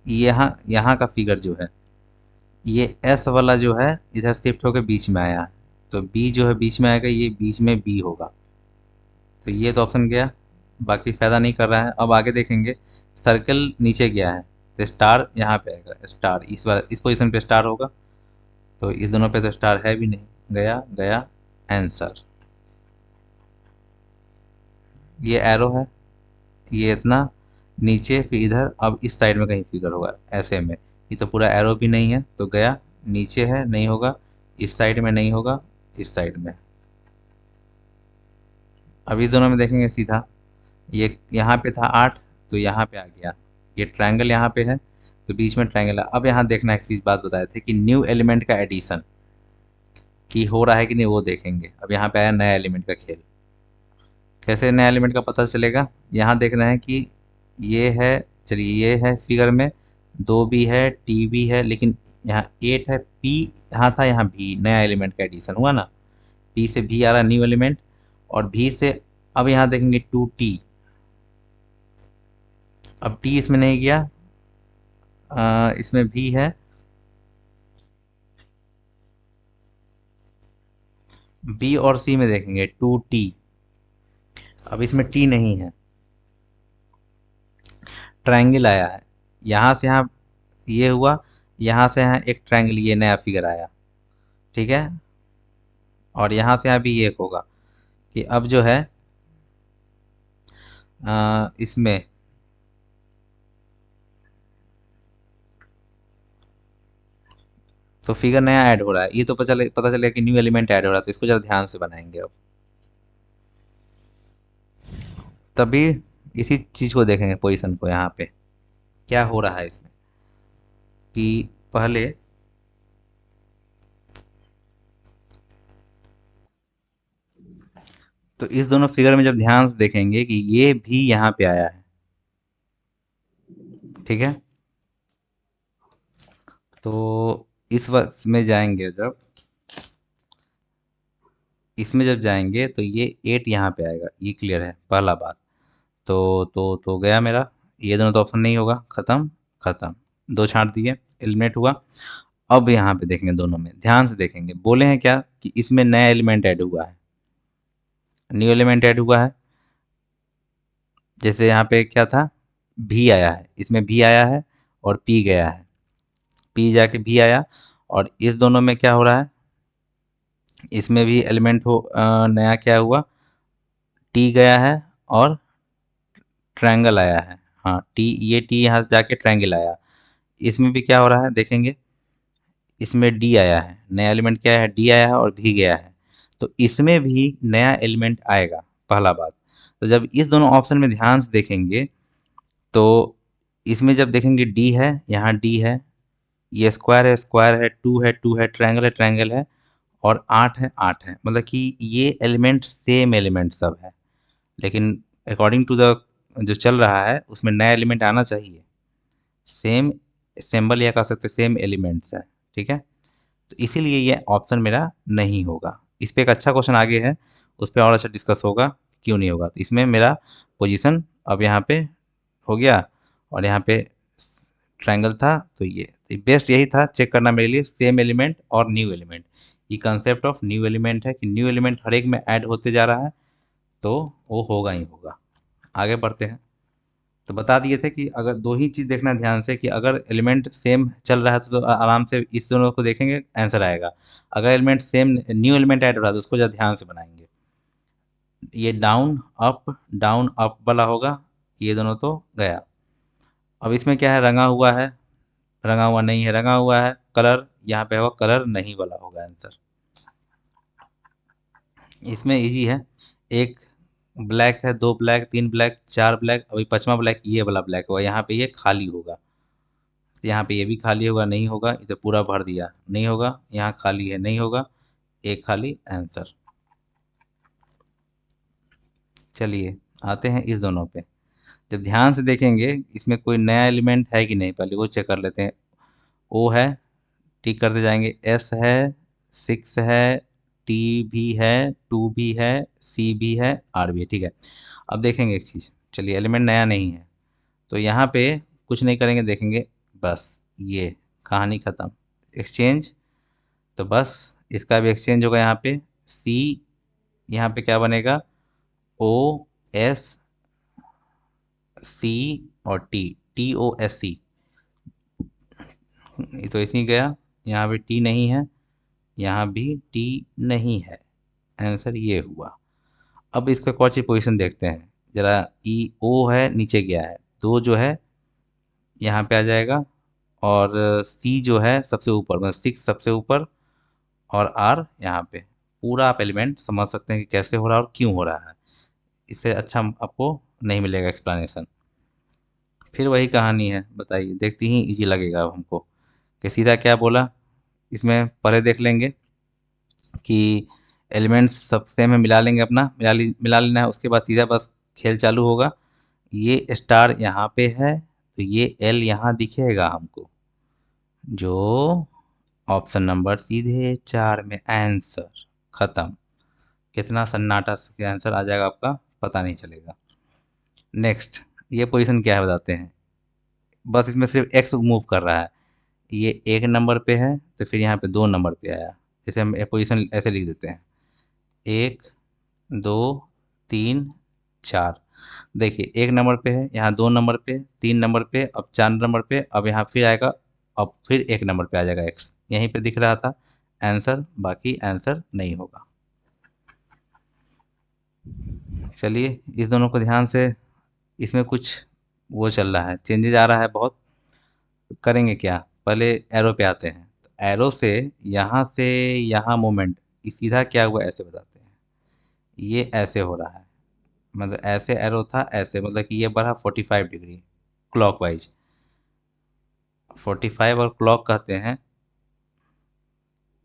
Speaker 1: यहाँ यहाँ का फिगर जो है, ये एस वाला जो है इधर शिफ्ट होकर बीच में आया है। तो बी जो है बीच में आएगा, ये बीच में बी होगा। तो ये तो ऑप्शन गया, बाकी फ़ायदा नहीं कर रहा है। अब आगे देखेंगे, सर्कल नीचे गया है, तो स्टार यहाँ पे आएगा। स्टार इस बार इस पोजीशन पे स्टार होगा, तो इस दोनों पे तो स्टार है भी नहीं, गया गया आंसर। ये एरो है, ये इतना नीचे, फिर इधर, अब इस साइड में कहीं फिगर होगा ऐसे में। ये तो पूरा एरो भी नहीं है, तो गया नीचे है, नहीं होगा। इस साइड में नहीं होगा, इस साइड में। अब इस दोनों में देखेंगे सीधा, ये यहाँ पे था 8, तो यहाँ पे आ गया। ये ट्रायंगल यहाँ पे है, तो बीच में ट्रायंगल है। अब यहाँ देखना, एक चीज़ बात बताए थे कि न्यू एलिमेंट का एडिशन की हो रहा है कि नहीं, वो देखेंगे। अब यहाँ पे आया नया एलिमेंट का खेल। कैसे नया एलिमेंट का पता चलेगा, यहाँ देख रहे हैं कि ये है, चलिए ये है फिगर में, दो भी है, टी भी है, लेकिन यहाँ 8 है, पी यहाँ था, यहाँ भी नया एलिमेंट का एडिशन हुआ ना। पी से भी आ रहा न्यू एलिमेंट, और भी से, अब यहाँ देखेंगे 2t। अब टी इसमें नहीं गया, इसमें भी है, बी और सी में देखेंगे 2t। अब इसमें टी नहीं है, ट्रायंगल आया है। यहाँ से यहाँ ये हुआ, यहाँ से यहाँ एक ट्रायंगल, ये नया फिगर आया, ठीक है। और यहाँ से यहाँ भी ये होगा कि अब जो है इसमें तो फिगर नया ऐड हो रहा है। ये तो पता चलेगा कि न्यू एलिमेंट ऐड हो रहा है, तो इसको जरा ध्यान से बनाएंगे अब। तभी इसी चीज़ को देखेंगे, पोजीशन को, यहाँ पे क्या हो रहा है इसमें। कि पहले तो इस दोनों फिगर में जब ध्यान से देखेंगे कि ये भी यहाँ पे आया है, ठीक है। तो इस वर्ष में जाएंगे, जब इसमें जब जाएंगे तो ये 8 यहाँ पे आएगा, ये क्लियर है, पहला बात। तो गया मेरा, ये दोनों तो ऑप्शन नहीं होगा, खत्म, खत्म। दो छांट दिए, एलिमिनेट हुआ। अब यहाँ पे देखेंगे, दोनों में ध्यान से देखेंगे, बोले हैं क्या कि इसमें नया एलिमेंट ऐड हुआ है, न्यू एलिमेंट ऐड हुआ है। जैसे यहाँ पे क्या था, भी आया है, इसमें भी आया है, और पी गया है, पी जाके भी आया। और इस दोनों में क्या हो रहा है, इसमें भी एलिमेंट नया क्या हुआ, टी गया है, और ट्रायंगल आया है। हाँ, टी, ये टी यहाँ से जाके ट्रायंगल आया। इसमें भी क्या हो रहा है देखेंगे, इसमें डी आया है, नया एलिमेंट क्या है, डी आया है, और भी गया है। तो इसमें भी नया एलिमेंट आएगा, पहला बात। तो जब इस दोनों ऑप्शन में ध्यान से देखेंगे, तो इसमें जब देखेंगे डी है, यहाँ डी है, ये स्क्वायर है, स्क्वायर है, टू है, टू है, ट्रायंगल है, ट्रायंगल है, और 8 है, 8 है। मतलब कि ये एलिमेंट सेम एलिमेंट सब है, लेकिन अकॉर्डिंग टू द जो चल रहा है, उसमें नया एलिमेंट आना चाहिए। सेम सिंबल, या कह सकते सेम एलिमेंट्स है, ठीक है। तो इसीलिए ये ऑप्शन मेरा नहीं होगा। इस पे एक अच्छा क्वेश्चन आगे है, उस पर और अच्छा डिस्कस होगा, क्यों नहीं होगा। तो इसमें मेरा पोजीशन अब यहाँ पे हो गया, और यहाँ पे ट्रायंगल था, तो ये बेस्ट यही था चेक करना मेरे लिए, सेम एलिमेंट और न्यू एलिमेंट। ये कंसेप्ट ऑफ न्यू एलिमेंट है कि न्यू एलिमेंट हर एक में ऐड होते जा रहा है, तो वो होगा ही होगा। आगे बढ़ते हैं। तो बता दिए थे कि अगर दो ही चीज़ देखना ध्यान से, कि अगर एलिमेंट सेम चल रहा है तो आराम से इस दोनों को देखेंगे, आंसर आएगा। अगर element same, new element add हो रहा है तो उसको ज़रा ध्यान से बनाएंगे। ये डाउन अप वाला होगा, ये दोनों तो गया। अब इसमें क्या है, रंगा हुआ है, रंगा हुआ नहीं है, रंगा हुआ है कलर, यहाँ पे होगा कलर नहीं वाला होगा आंसर। इसमें इजी है, एक ब्लैक है, दो ब्लैक, तीन ब्लैक, चार ब्लैक, अभी पांचवा ब्लैक ये वाला ब्लैक होगा, यहाँ पे ये खाली होगा। तो यहाँ पे ये भी खाली होगा, नहीं होगा, इसे पूरा भर दिया, नहीं होगा, यहाँ खाली है, नहीं होगा, एक खाली आंसर। चलिए आते हैं इस दोनों पे। जब ध्यान से देखेंगे इसमें कोई नया एलिमेंट है कि नहीं, पहले वो चेक कर लेते हैं। ओ है, टिक करते जाएंगे, एस है, सिक्स है, टी भी है, टू भी है, सी भी है, आर भी है, ठीक है। अब देखेंगे एक चीज़, चलिए एलिमेंट नया नहीं है, तो यहाँ पे कुछ नहीं करेंगे, देखेंगे, बस ये कहानी ख़त्म, एक्सचेंज। तो बस इसका भी एक्सचेंज होगा, यहाँ पे सी, यहाँ पे क्या बनेगा, ओ एस सी और T, T O S C, ये तो इसी गया, यहाँ पे टी नहीं है, यहाँ भी टी नहीं है, आंसर ये हुआ। अब इसका एक और चीज़ पोजिशन देखते हैं जरा, ई ओ है नीचे गया है, दो जो है यहाँ पे आ जाएगा, और सी जो है सबसे ऊपर, मतलब सिक्स सबसे ऊपर, और आर यहाँ पे। पूरा आप एलिमेंट समझ सकते हैं कि कैसे हो रहा है और क्यों हो रहा है, इससे अच्छा आपको नहीं मिलेगा एक्सप्लेनेशन। फिर वही कहानी है, बताइए, देखते ही इजी लगेगा अब हमको कि सीधा क्या बोला। इसमें पहले देख लेंगे कि एलिमेंट्स सब सेम है, मिला लेंगे, अपना मिला लेना है, उसके बाद सीधा बस खेल चालू होगा। ये स्टार यहाँ पे है, तो ये एल यहाँ दिखेगा हमको, जो ऑप्शन नंबर सीधे चार में आंसर खत्म। कितना सन्नाटा से आंसर आ जाएगा आपका, पता नहीं चलेगा। नेक्स्ट, ये पोजीशन क्या है बताते हैं। बस इसमें सिर्फ एक्स मूव कर रहा है, ये एक नंबर पे है, तो फिर यहाँ पे दो नंबर पे आया, जैसे हम पोजीशन ऐसे लिख देते हैं, एक, दो, तीन, चार। देखिए एक नंबर पे है, यहाँ दो नंबर पे, तीन नंबर पे, अब चार नंबर पे, अब यहाँ फिर आएगा, अब फिर एक नंबर पे आ जाएगा एक्स, यहीं पे दिख रहा था आंसर, बाकी आंसर नहीं होगा। चलिए इस दोनों को ध्यान से, इसमें कुछ वो चल रहा है, चेंजेज आ रहा है बहुत। तो करेंगे क्या, पहले एरो पे आते हैं, तो एरो से यहाँ मोमेंट, सीधा क्या हुआ ऐसे बताते हैं, ये ऐसे हो रहा है, मतलब ऐसे एरो था, ऐसे मतलब कि ये बढ़ा 45 डिग्री क्लॉकवाइज, 45 और क्लॉक कहते हैं।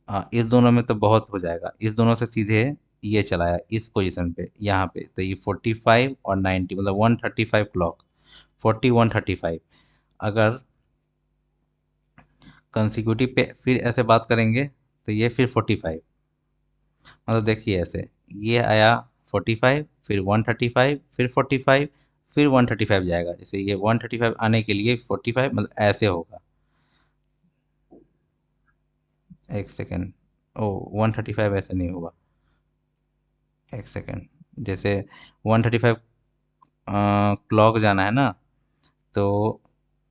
Speaker 1: हाँ इस दोनों में तो बहुत हो जाएगा, इस दोनों से सीधे ये चलाया इस पोजीशन पे, यहाँ पे, तो ये 45 और 90 मतलब 135 क्लॉक, 40 135। अगर कंसिक्यूटिव पे फिर ऐसे बात करेंगे, तो ये फिर 45, मतलब देखिए ऐसे, ये आया 45, फिर 135, फिर 45, फिर 135 जाएगा, जैसे ये 135 आने के लिए 45, मतलब ऐसे होगा। एक सेकेंड, ओ 135 ऐसे नहीं होगा, एक सेकेंड, जैसे 135 क्लॉक जाना है ना, तो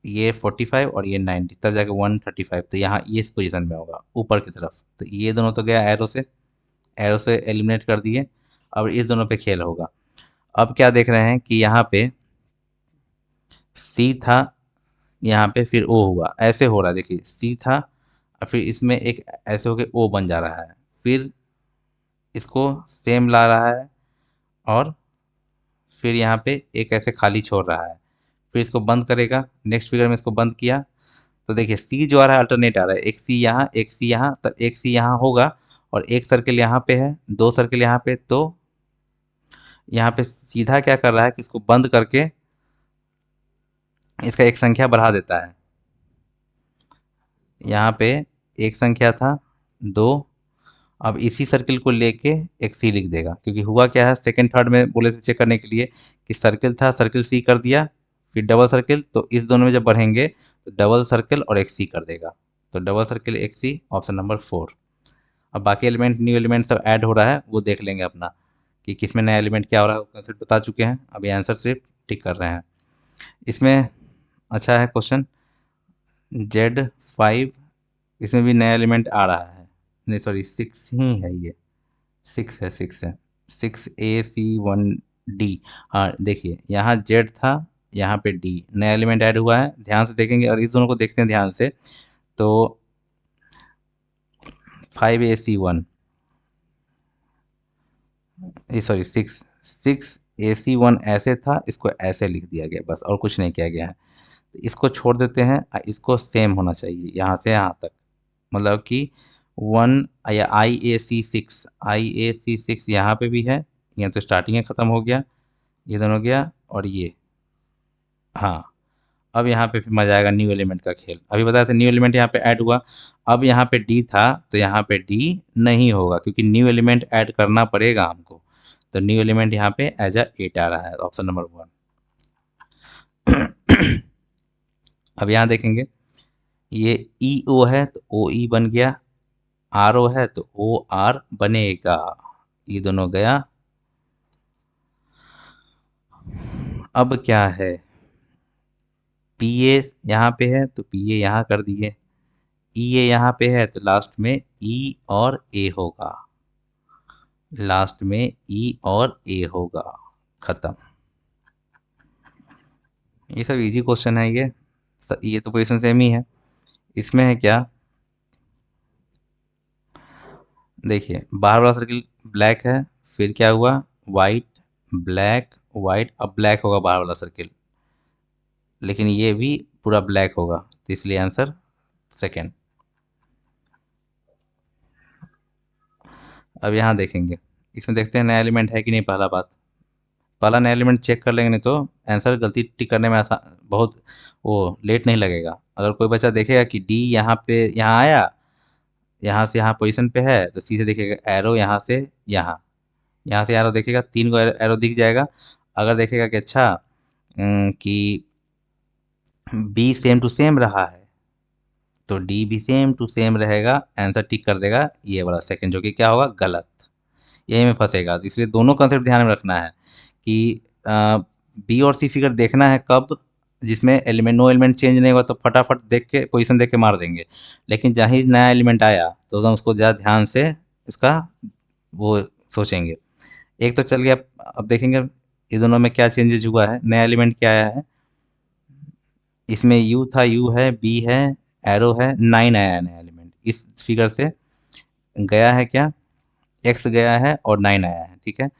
Speaker 1: ये 45 और ये 90, तब जाके 135, तो यहाँ ये इस पोजीशन में होगा ऊपर की तरफ। तो ये दोनों तो गया एरो से, एरो से एलिमिनेट कर दिए, अब इस दोनों पे खेल होगा। अब क्या देख रहे हैं कि यहाँ पे सी था, यहाँ पे फिर ओ हुआ, ऐसे हो रहा है, देखिए सी था और फिर इसमें एक ऐसे होके ओ बन जा रहा है, फिर इसको सेम ला रहा है, और फिर यहाँ पे एक ऐसे खाली छोड़ रहा है, फिर इसको बंद करेगा, नेक्स्ट फिगर में इसको बंद किया, तो देखिए सी जो आ रहा है अल्टरनेट आ रहा है, एक सी यहाँ, एक सी यहाँ, तब एक सी यहाँ होगा, और एक सर्किल यहाँ पे है, दो सर्किल यहाँ पे, तो यहाँ पे सीधा क्या कर रहा है कि इसको बंद करके इसका एक संख्या बढ़ा देता है। यहाँ पे एक संख्या था, दो, अब इसी सर्किल को लेके एक सी लिख देगा, क्योंकि हुआ क्या है सेकंड थर्ड में बोले थे चेक करने के लिए कि सर्किल था, सर्किल सी कर दिया, फिर डबल सर्किल, तो इस दोनों में जब बढ़ेंगे तो डबल सर्किल और एक सी कर देगा, तो डबल सर्किल एक सी, ऑप्शन नंबर 4। अब बाकी एलिमेंट न्यू एलिमेंट सब ऐड हो रहा है, वो देख लेंगे अपना कि किसमें नया एलिमेंट क्या हो रहा है, कंसेप्ट बता चुके हैं, अभी आंसर सिर्फ टिक कर रहे हैं इसमें। अच्छा है क्वेश्चन, Z5, इसमें भी नया एलिमेंट आ रहा है, नहीं सॉरी 6 ही है ये, 6 है 6 A C 1 D। हाँ देखिए यहाँ Z था, यहाँ पे D, नया एलिमेंट ऐड हुआ है, ध्यान से देखेंगे और इस दोनों को देखते हैं ध्यान से, तो 5AC1, ये सॉरी 6 AC1 ऐसे था, इसको ऐसे लिख दिया गया बस, और कुछ नहीं किया गया है, तो इसको छोड़ देते हैं, इसको सेम होना चाहिए यहाँ से यहाँ तक, मतलब कि 1 या IAC6 यहाँ पे भी है, यहाँ तो स्टार्टिंग है, ख़त्म हो गया, ये दोनों गया, और ये, हाँ। अब यहाँ पे फिर मजा आएगा न्यू एलिमेंट का खेल, अभी बताया था न्यू एलिमेंट यहाँ पे ऐड हुआ, अब यहाँ पे डी था तो यहाँ पे डी नहीं होगा, क्योंकि न्यू एलिमेंट ऐड करना पड़ेगा हमको, तो न्यू एलिमेंट यहाँ पे एज अ 8 आ रहा है, ऑप्शन नंबर 1। अब यहाँ देखेंगे, ये ई ओ है तो ओ ई बन गया, आर ओ है तो ओ आर बनेगा, ये दोनों गया। अब क्या है, पी ए यहाँ पे है तो पी ए यहाँ कर दिए, ई ए यहाँ पे है तो लास्ट में ई और ए होगा, लास्ट में ई और ए होगा, खत्म। ये सब इजी क्वेश्चन है ये, ये तो पोजीशन सेम ही है, इसमें है क्या, देखिए बाहर वाला सर्किल ब्लैक है, फिर क्या हुआ, वाइट, ब्लैक, वाइट, अब ब्लैक होगा बाहर वाला सर्किल, लेकिन ये भी पूरा ब्लैक होगा, तो इसलिए आंसर सेकेंड। अब यहाँ देखेंगे, इसमें देखते हैं नया एलिमेंट है कि नहीं, पहला बात, पहला नया एलिमेंट चेक कर लेंगे, नहीं तो आंसर गलती टिक करने में आसान, बहुत वो लेट नहीं लगेगा। अगर कोई बच्चा देखेगा कि डी यहाँ पे यहाँ आया, यहाँ से यहाँ पोजीशन पे है, तो सीधे देखेगा एरो यहाँ से यहाँ, यहाँ से एरो देखेगा, 3 गो एरो दिख जाएगा। अगर देखेगा कि अच्छा कि बी सेम टू सेम रहा है, तो डी भी सेम टू सेम रहेगा, आंसर टिक कर देगा ये वाला सेकंड, जो कि क्या होगा, गलत, यही में फंसेगा। तो इसलिए दोनों कंसेप्ट ध्यान में रखना है कि बी और सी फिगर देखना है कब, जिसमें एलिमेंट नो एलिमेंट चेंज नहीं हुआ तो फटाफट देख के पोजीशन देख के मार देंगे, लेकिन जहाँ ही नया एलिमेंट आया तो एकदम उसको ज़्यादा ध्यान से इसका वो सोचेंगे। एक तो चल गया, अब देखेंगे ये दोनों में क्या चेंजेज हुआ है, नया एलिमेंट क्या आया है, इसमें यू था, यू है, बी है, एरो है, 9 आया है नया एलिमेंट, इस फिगर से गया है क्या, एक्स गया है और 9 आया है, ठीक है।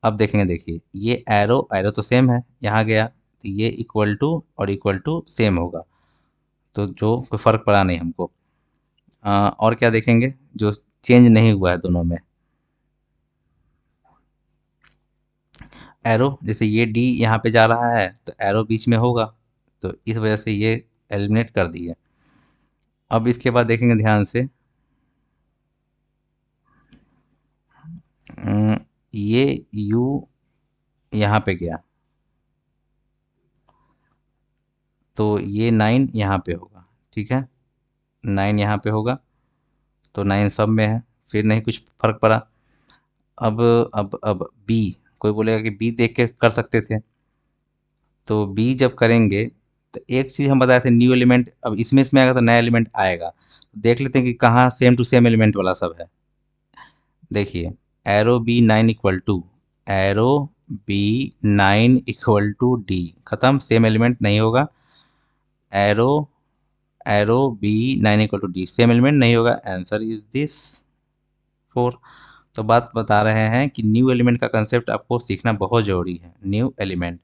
Speaker 1: अब देखेंगे, देखिए ये एरो एरो तो सेम है, यहाँ गया तो ये इक्वल टू और इक्वल टू सेम होगा, तो जो कोई फ़र्क पड़ा नहीं हमको। और क्या देखेंगे जो चेंज नहीं हुआ है दोनों में, एरो, जैसे ये डी यहाँ पे जा रहा है तो एरो बीच में होगा, तो इस वजह से ये एलिमिनेट कर दिए। अब इसके बाद देखेंगे ध्यान से, ये यू यहाँ पे गया, तो ये 9 यहाँ पे होगा, ठीक है, 9 यहाँ पे होगा, तो 9 सब में है, फिर नहीं कुछ फर्क पड़ा। अब बी, कोई बोलेगा कि बी देख के कर सकते थे, तो बी जब करेंगे तो एक चीज़ हम बताए थे, न्यू एलिमेंट, अब इसमें आएगा तो नया एलिमेंट आएगा, तो देख लेते हैं कि कहाँ सेम टू सेम एलिमेंट वाला सब है। देखिए arrow B 9 equal to, arrow B 9 equal to D, खत्म, सेम एलिमेंट नहीं होगा, arrow arrow B 9 equal to D, same element नहीं होगा, आंसर इज दिस 4। तो बात बता रहे हैं कि न्यू एलिमेंट का कंसेप्ट आपको सीखना बहुत ज़रूरी है, न्यू एलिमेंट,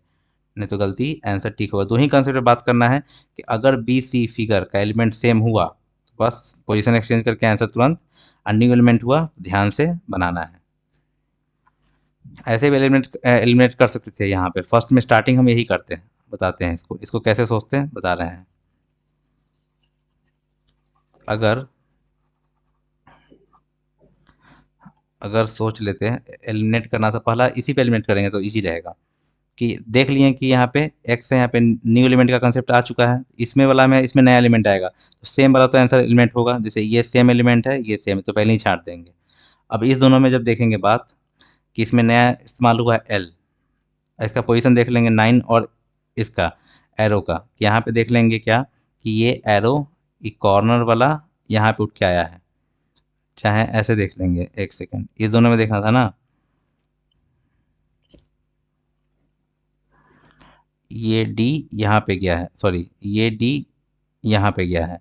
Speaker 1: नहीं तो गलती आंसर ठीक होगा। दो ही कंसेप्ट पे बात करना है कि अगर बी सी फिगर का एलिमेंट सेम हुआ तो बस पोजीशन एक्सचेंज करके आंसर तुरंत, और न्यू एलिमेंट हुआ तो ध्यान से बनाना है। ऐसे भी एलिमेंट एलिमिनेट कर सकते थे, यहाँ पे फर्स्ट में स्टार्टिंग हम यही करते हैं, बताते हैं इसको, इसको कैसे सोचते हैं बता रहे हैं। अगर अगर सोच लेते हैं, एलिमिनेट करना था पहला, इसी पे एलिमिनेट करेंगे तो इजी रहेगा। कि देख लिए कि यहाँ पे एक्स है, यहाँ पे न्यू एलिमेंट का कंसेप्ट आ चुका है, इसमें वाला में इसमें नया एलिमेंट आएगा, तो सेम वाला तो आंसर एलिमेंट होगा। जैसे ये सेम एलिमेंट है, ये सेम, तो पहले ही छांट देंगे। अब इस दोनों में जब देखेंगे बात कि इसमें नया इस्तेमाल हुआ है एल, इसका पोजीशन देख लेंगे 9, और इसका एरो का, कि यहाँ पे देख लेंगे क्या कि ये एरो, ये कॉर्नर वाला यहाँ पे उठ के आया है। चाहे ऐसे देख लेंगे, एक सेकंड, इस दोनों में देखना था ना, ये डी यहाँ पे गया है, सॉरी ये डी यहाँ पे गया है,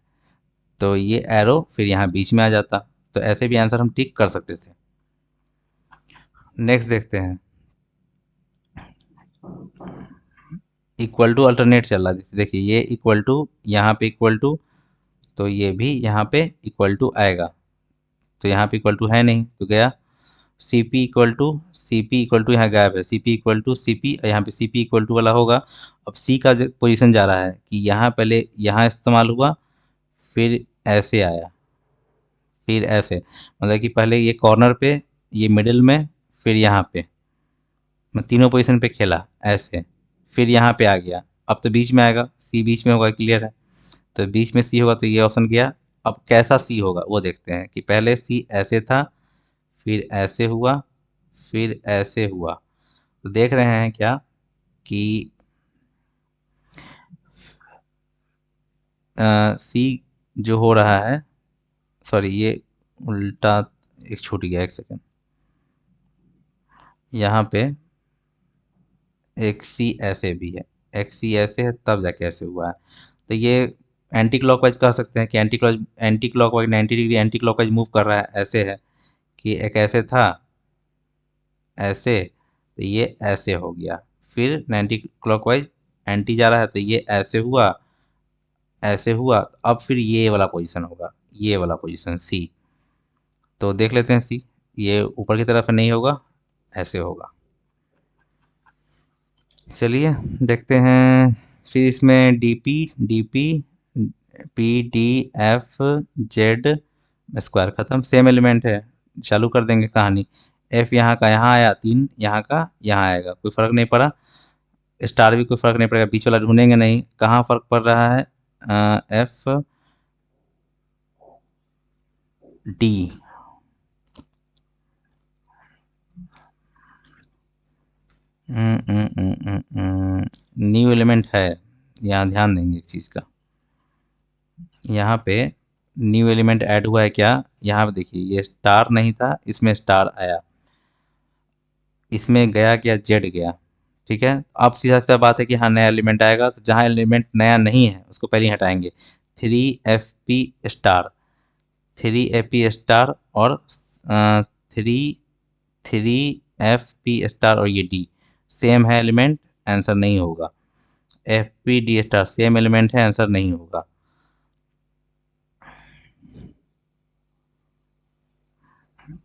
Speaker 1: तो ये एरो फिर यहाँ बीच में आ जाता। तो ऐसे भी आंसर हम टिक कर सकते थे। नेक्स्ट देखते हैं, इक्वल टू अल्टरनेट चल रहा है। देखिए ये इक्वल टू, यहाँ पे इक्वल टू, तो ये भी यहाँ पे इक्वल टू आएगा। तो यहाँ पे इक्वल टू है नहीं, तो गया। C P equal to, C P equal to यहाँ गायब है, C P equal to C P, यहाँ पे सी पी इक्वल टू वाला होगा। अब सी का पोजीशन जा रहा है कि यहाँ पहले यहाँ इस्तेमाल हुआ, फिर ऐसे आया, फिर ऐसे, मतलब कि पहले ये कॉर्नर पे, ये मिडिल में, फिर यहाँ पे, मैं तीनों पोजीशन पे खेला ऐसे, फिर यहाँ पे आ गया। अब तो बीच में आएगा, सी बीच में होगा, क्लियर है। तो बीच में सी होगा, तो ये ऑप्शन गया। अब कैसा सी होगा वो देखते हैं, कि पहले सी ऐसे था, फिर ऐसे हुआ, फिर ऐसे हुआ। तो देख रहे हैं क्या कि सी जो हो रहा है, सॉरी ये उल्टा, एक छूट गया, एक सेकंड, यहाँ पे एक सी ऐसे भी है, एक सी ऐसे है, तब जाके ऐसे हुआ है। तो ये एंटी क्लॉकवाइज कह सकते हैं, कि anti clockwise 90 degree anti clockwise move कर रहा है, ऐसे है कि एक ऐसे था, ऐसे, तो ये ऐसे हो गया, फिर 90 क्लॉकवाइज एंटी जा रहा है, तो ये ऐसे हुआ, ऐसे हुआ। अब फिर ये वाला पोजीशन होगा, ये वाला पोजीशन सी। तो देख लेते हैं सी, ये ऊपर की तरफ नहीं होगा, ऐसे होगा। चलिए देखते हैं, फिर इसमें D P, D P, P D F Z square, ख़त्म, सेम एलिमेंट है। चालू कर देंगे कहानी। एफ यहाँ का यहाँ आया, 3 यहाँ का यहाँ आएगा, कोई फ़र्क नहीं पड़ा। स्टार भी कोई फ़र्क नहीं पड़ेगा, बीच वाला ढूंढेंगे नहीं, कहाँ फ़र्क पड़ रहा है। एफ डी, न्यू एलिमेंट है, यहाँ ध्यान देंगे एक चीज़ का, यहाँ पे न्यू एलिमेंट ऐड हुआ है क्या। यहाँ पे देखिए, ये स्टार नहीं था, इसमें स्टार आया, इसमें गया क्या, जेड गया। ठीक है, अब सीधा सीधा बात है कि हाँ नया एलिमेंट आएगा, तो जहाँ एलिमेंट नया नहीं है उसको पहले ही हटाएंगे। 3 F P star, 3 F P star, और 3 3 एफ पी स्टार, और ये डी सेम है एलिमेंट, आंसर नहीं होगा। F P D star same element है, आंसर नहीं होगा।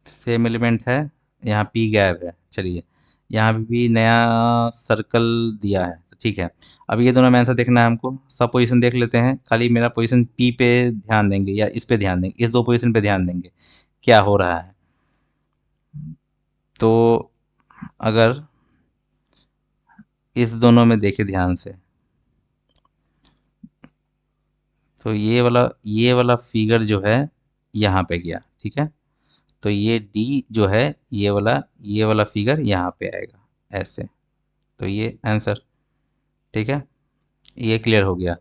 Speaker 1: सेम एलिमेंट है, यहाँ पी गैप है। चलिए यहाँ पे भी नया सर्कल दिया है, तो ठीक है। अब ये दोनों में आंसर देखना है हमको, सब पोजीशन देख लेते हैं, खाली मेरा पोजीशन पी पे ध्यान देंगे, या इस पे ध्यान देंगे, इस दो पोजीशन पे ध्यान देंगे क्या हो रहा है। तो अगर इस दोनों में देखे ध्यान से, तो ये वाला फिगर जो है यहाँ पे गया, ठीक है। तो ये डी जो है, ये वाला फिगर यहाँ पे आएगा, ऐसे। तो ये आंसर, ठीक है, ये क्लियर हो गया।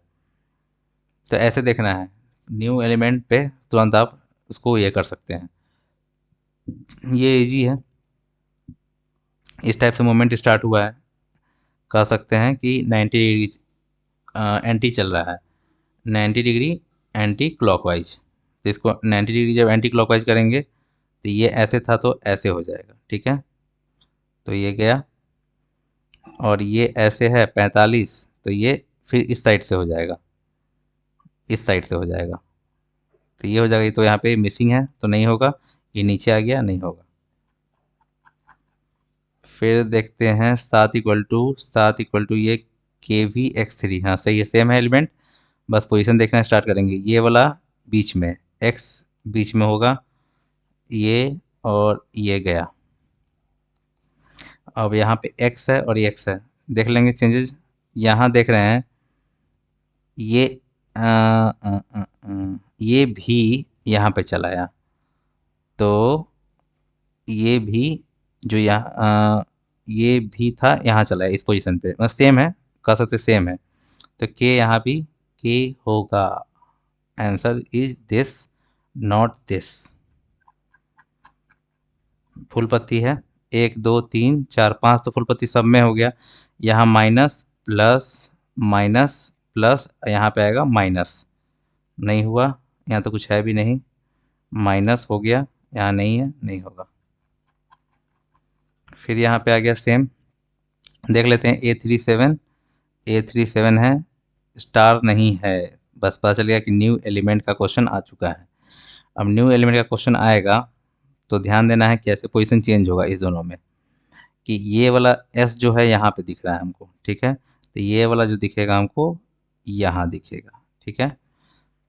Speaker 1: तो ऐसे देखना है, न्यू एलिमेंट पे तुरंत आप उसको ये कर सकते हैं, ये इजी है। इस टाइप से मूवमेंट स्टार्ट हुआ है, कह सकते हैं कि 90 डिग्री एंटी चल रहा है, 90 डिग्री एंटी क्लॉकवाइज। तो इसको 90 डिग्री जब एंटी क्लॉकवाइज करेंगे, तो ये ऐसे था, तो ऐसे हो जाएगा, ठीक है। तो ये गया, और ये ऐसे है 45, तो ये फिर इस साइड से हो जाएगा, इस साइड से हो जाएगा, तो ये हो जाएगा। ये तो यहाँ पे मिसिंग है, तो नहीं होगा, ये नीचे आ गया, नहीं होगा। फिर देखते हैं 7 = 7 = ये KV(x3), हाँ सही है, सेम है एलिमेंट। बस पोजीशन देखना स्टार्ट करेंगे, ये वाला बीच में, x बीच में होगा, ये और ये गया। अब यहाँ पे x है और ये x है, देख लेंगे चेंजेस। यहाँ देख रहे हैं ये ये भी यहाँ पे चला आया, तो ये भी जो यहाँ ये भी था यहाँ चला है इस पोजीशन पे, मतलब सेम है, कह सकते सेम है। तो के यहाँ भी के होगा। Answer is this, not this. Full पत्ती है, 1 2 3 4 5, तो फुल पत्ती सब में हो गया। यहाँ माइनस प्लस माइनस प्लस, यहाँ पे आएगा माइनस, नहीं हुआ। यहाँ तो कुछ है भी नहीं, माइनस हो गया, यहाँ नहीं है, नहीं होगा। फिर यहाँ पे आ गया सेम, देख लेते हैं A37 है, स्टार नहीं है। बस पता चल गया कि न्यू एलिमेंट का क्वेश्चन आ चुका है। अब न्यू एलिमेंट का क्वेश्चन आएगा तो ध्यान देना है कैसे पोजीशन चेंज होगा इस दोनों में, कि ये वाला S जो है यहाँ पे दिख रहा है हमको, ठीक है, तो ये वाला जो दिखेगा हमको यहाँ दिखेगा, ठीक है।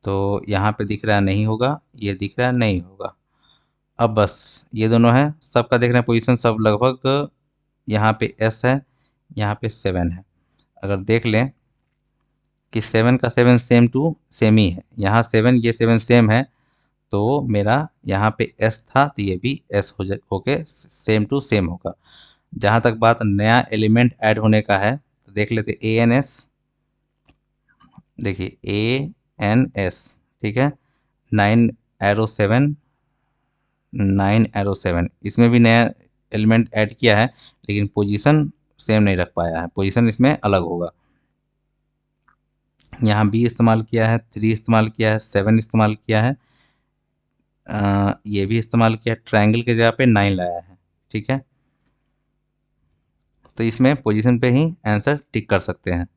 Speaker 1: तो यहाँ पे दिख रहा है नहीं होगा, ये दिख रहा है नहीं होगा। अब बस ये दोनों है, सबका देख रहे हैं पोजीशन सब लगभग, यहाँ पे S है, यहाँ पे 7 है। अगर देख लें कि 7 का 7 सेम टू सेम ही है, यहाँ 7 ये 7 सेम है, तो मेरा यहाँ पे S था तो ये भी S होके सेम टू सेम होगा। जहाँ तक बात नया एलिमेंट ऐड होने का है तो देख लेते ANS, देखिए ANS, ठीक है, 9 एरो 7, 9 एरो 7, इसमें भी नया एलिमेंट ऐड किया है, लेकिन पोजीशन सेम नहीं रख पाया है, पोजीशन इसमें अलग होगा। यहाँ B इस्तेमाल किया है, 3 इस्तेमाल किया है, 7 इस्तेमाल किया है, ये भी इस्तेमाल किया, ट्रायंगल के जगह पे 9 लाया है, ठीक है। तो इसमें पोजीशन पे ही आंसर टिक कर सकते हैं।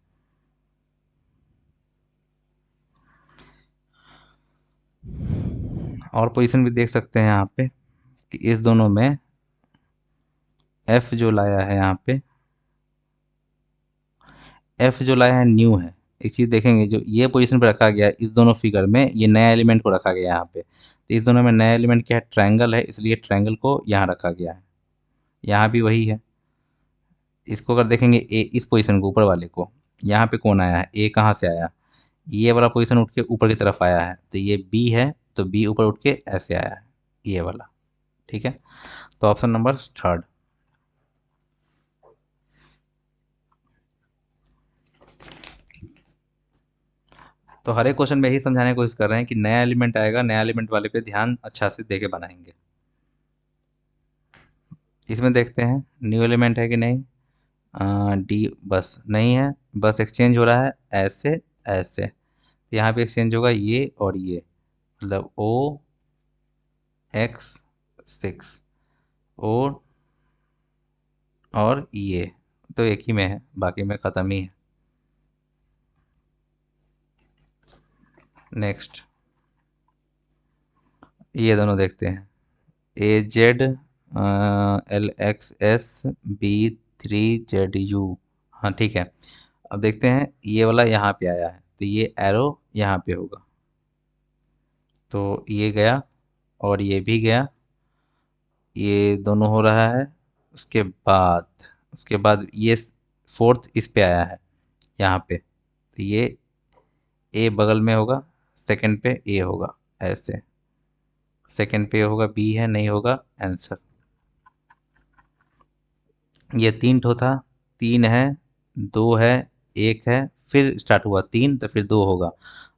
Speaker 1: और पोजीशन भी देख सकते हैं यहाँ पे कि इस दोनों में F जो लाया है, यहाँ पे F जो लाया है न्यू है। एक चीज़ देखेंगे, जो ये पोजीशन पे रखा गया है इस दोनों फिगर में, ये नया एलिमेंट को रखा गया है यहाँ पे, तो इस दोनों में नया एलिमेंट क्या है, ट्रायंगल है, इसलिए ट्रायंगल को यहाँ रखा गया है। यहाँ भी वही है। इसको अगर देखेंगे ए, इस पोजीशन को ऊपर वाले को, यहाँ पे कौन आया है, ए कहाँ से आया, ये वाला पोजीशन उठ के ऊपर की तरफ आया है, तो ये बी है, तो बी ऊपर उठ के ऐसे आया है, ये वाला, ठीक है। तो ऑप्शन नंबर थर्ड। तो हर एक क्वेश्चन में यही समझाने की कोशिश कर रहे हैं कि नया एलिमेंट आएगा, नया एलिमेंट वाले पे ध्यान अच्छा से देके बनाएंगे। इसमें देखते हैं न्यू एलिमेंट है कि नहीं, डी बस नहीं है, बस एक्सचेंज हो रहा है ऐसे ऐसे, यहाँ पे एक्सचेंज होगा ये और ये, मतलब OX6 ओ और ये तो एक ही में है, बाकी में ख़त्म ही है। नेक्स्ट ये दोनों देखते हैं, AZ LXS B3ZU, हाँ ठीक है। अब देखते हैं ये वाला यहाँ पे आया है, तो ये एरो यहाँ पे होगा, तो ये गया और ये भी गया, ये दोनों हो रहा है। उसके बाद ये फोर्थ इस पे आया है यहाँ पे, तो ये ए बगल में होगा, सेकंड पे ए होगा ऐसे, सेकंड पे होगा बी है, नहीं होगा आंसर। ये 3 ठो था, 3 है, 2 है, 1 है, फिर स्टार्ट हुआ 3, तो फिर 2 होगा,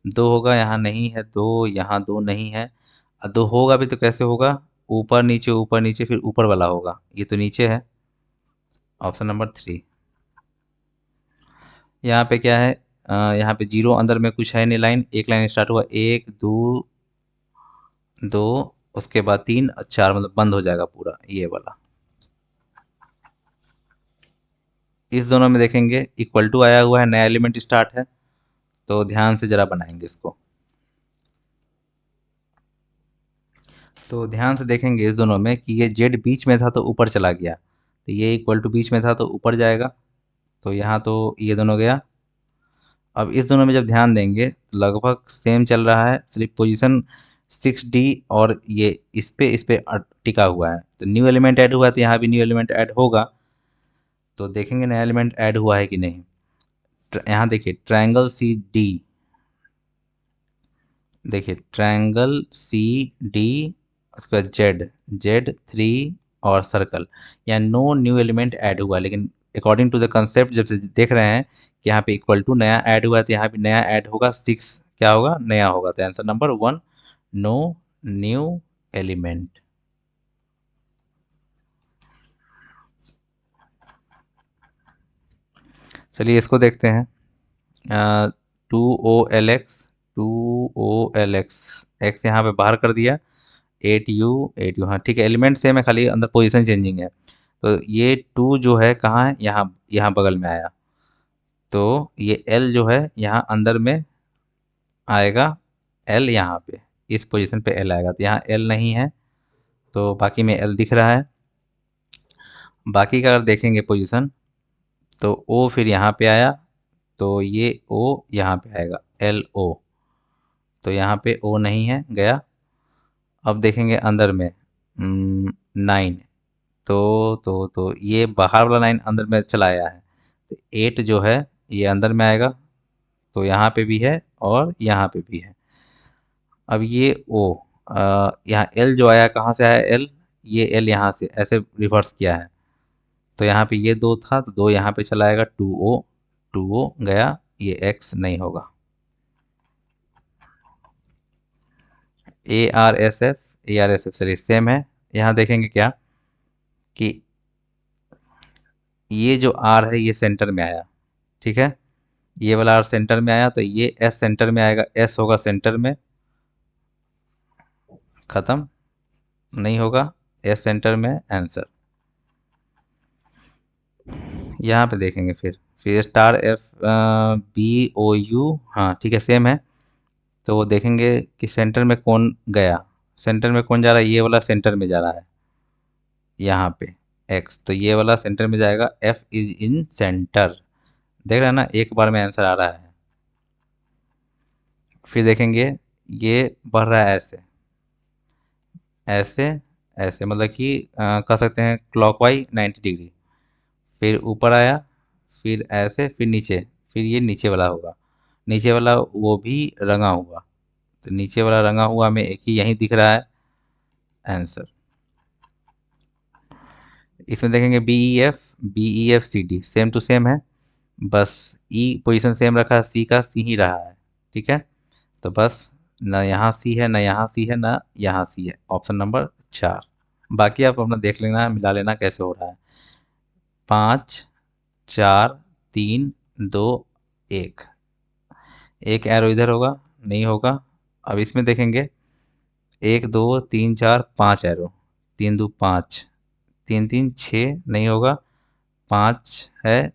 Speaker 1: 2 होगा, यहाँ नहीं है 2, यहाँ 2 नहीं है। 2 होगा भी तो कैसे होगा, ऊपर नीचे फिर ऊपर वाला होगा, ये तो नीचे है। Option number 3। यहाँ पे क्या है, यहाँ पे जीरो, अंदर में कुछ है नहीं, लाइन एक लाइन स्टार्ट हुआ, 1 2 2, उसके बाद 3 4, मतलब बंद हो जाएगा पूरा ये वाला। इस दोनों में देखेंगे इक्वल टू आया हुआ है, नया एलिमेंट स्टार्ट है, तो ध्यान से जरा बनाएंगे इसको। तो ध्यान से देखेंगे इस दोनों में कि ये जेड बीच में था तो ऊपर चला गया, तो ये इक्वल टू बीच में था तो ऊपर जाएगा, तो यहाँ तो ये दोनों गया। अब इस दोनों में जब ध्यान देंगे तो लगभग सेम चल रहा है, सिर्फ पोजीशन 6D और ये इस पे टिका हुआ है, तो न्यू एलिमेंट ऐड हुआ है, तो यहाँ भी न्यू एलिमेंट ऐड होगा। तो देखेंगे नया एलिमेंट ऐड हुआ है कि नहीं। यहाँ देखिए ट्रायंगल सी डी, देखिए ट्रायंगल सी डी, उसके बाद जेड, Z3 और सर्कल, यहाँ नो न्यू एलिमेंट ऐड हुआ, लेकिन अकॉर्डिंग टू द कंसेप्ट जब से देख रहे हैं कि यहाँ पे इक्वल टू नया ऐड हुआ है, तो यहाँ भी नया ऐड होगा, 6 क्या होगा, नया होगा। तो answer number 1, no new element. चलिए इसको देखते हैं। 2OLX, 2OLX, एक्स यहाँ पे बाहर कर दिया, 8U, 8U, हाँ ठीक है, एलिमेंट सेम है, खाली अंदर पोजीशन चेंजिंग है। तो ये 2 जो है कहाँ है, यहाँ यहाँ बगल में आया, तो ये L जो है यहाँ अंदर में आएगा, L यहाँ पे इस पोजीशन पे L आएगा, तो यहाँ L नहीं है, तो बाकी में L दिख रहा है। बाकी का अगर देखेंगे पोजीशन, तो O फिर यहाँ पे आया, तो ये O यहाँ पे आएगा, LO, तो यहाँ पे O नहीं है, गया। अब देखेंगे अंदर में 9, तो ये बाहर वाला 9 अंदर में चला आया है, तो 8 जो है ये अंदर में आएगा, तो यहाँ पे भी है और यहाँ पे भी है। अब ये O, यहाँ L जो आया, कहाँ से आया L, ये L यहाँ से ऐसे रिवर्स किया है, तो यहाँ पे ये 2 था, तो 2 यहाँ पे चला आएगा, 2O, 2O गया, ये X नहीं होगा। ARSF, चलिए सेम है। यहाँ देखेंगे क्या कि ये जो R है ये सेंटर में आया, ठीक है, ये वाला R सेंटर में आया, तो ये S सेंटर में आएगा, S होगा सेंटर में, खत्म, नहीं होगा, S सेंटर में, आंसर। यहाँ पे देखेंगे फिर स्टार FBOU, हाँ ठीक है सेम है। तो वो देखेंगे कि सेंटर में कौन गया, सेंटर में कौन जा रहा है, ये वाला सेंटर में जा रहा है यहाँ पे X, तो ये वाला सेंटर में जाएगा, F इज इन सेंटर। देख रहे हैं ना, एक बार में आंसर आ रहा है। फिर देखेंगे ये बढ़ रहा है ऐसे ऐसे ऐसे, मतलब कि कह सकते हैं क्लॉकवाइज 90 डिग्री, फिर ऊपर आया, फिर ऐसे, फिर नीचे, फिर ये नीचे वाला होगा, नीचे वाला वो भी रंगा हुआ, तो नीचे वाला रंगा हुआ में एक ही यहीं दिख रहा है, आंसर। इसमें देखेंगे B E F C D, same to same है, बस ई पोजीशन सेम रखा है, सी का सी ही रहा है, ठीक है। तो बस ना यहाँ सी है, ना यहाँ सी है, ना यहाँ सी है, ऑप्शन नंबर 4। बाकी आप अपना देख लेना, मिला लेना कैसे हो रहा है। 5, 4, 3, 2, 1, एक एरो इधर होगा, नहीं होगा। अब इसमें देखेंगे 1, 2, 3, 4, 5 एरो, 3, 2, 5, 3, 3, 6 नहीं होगा, 5 है,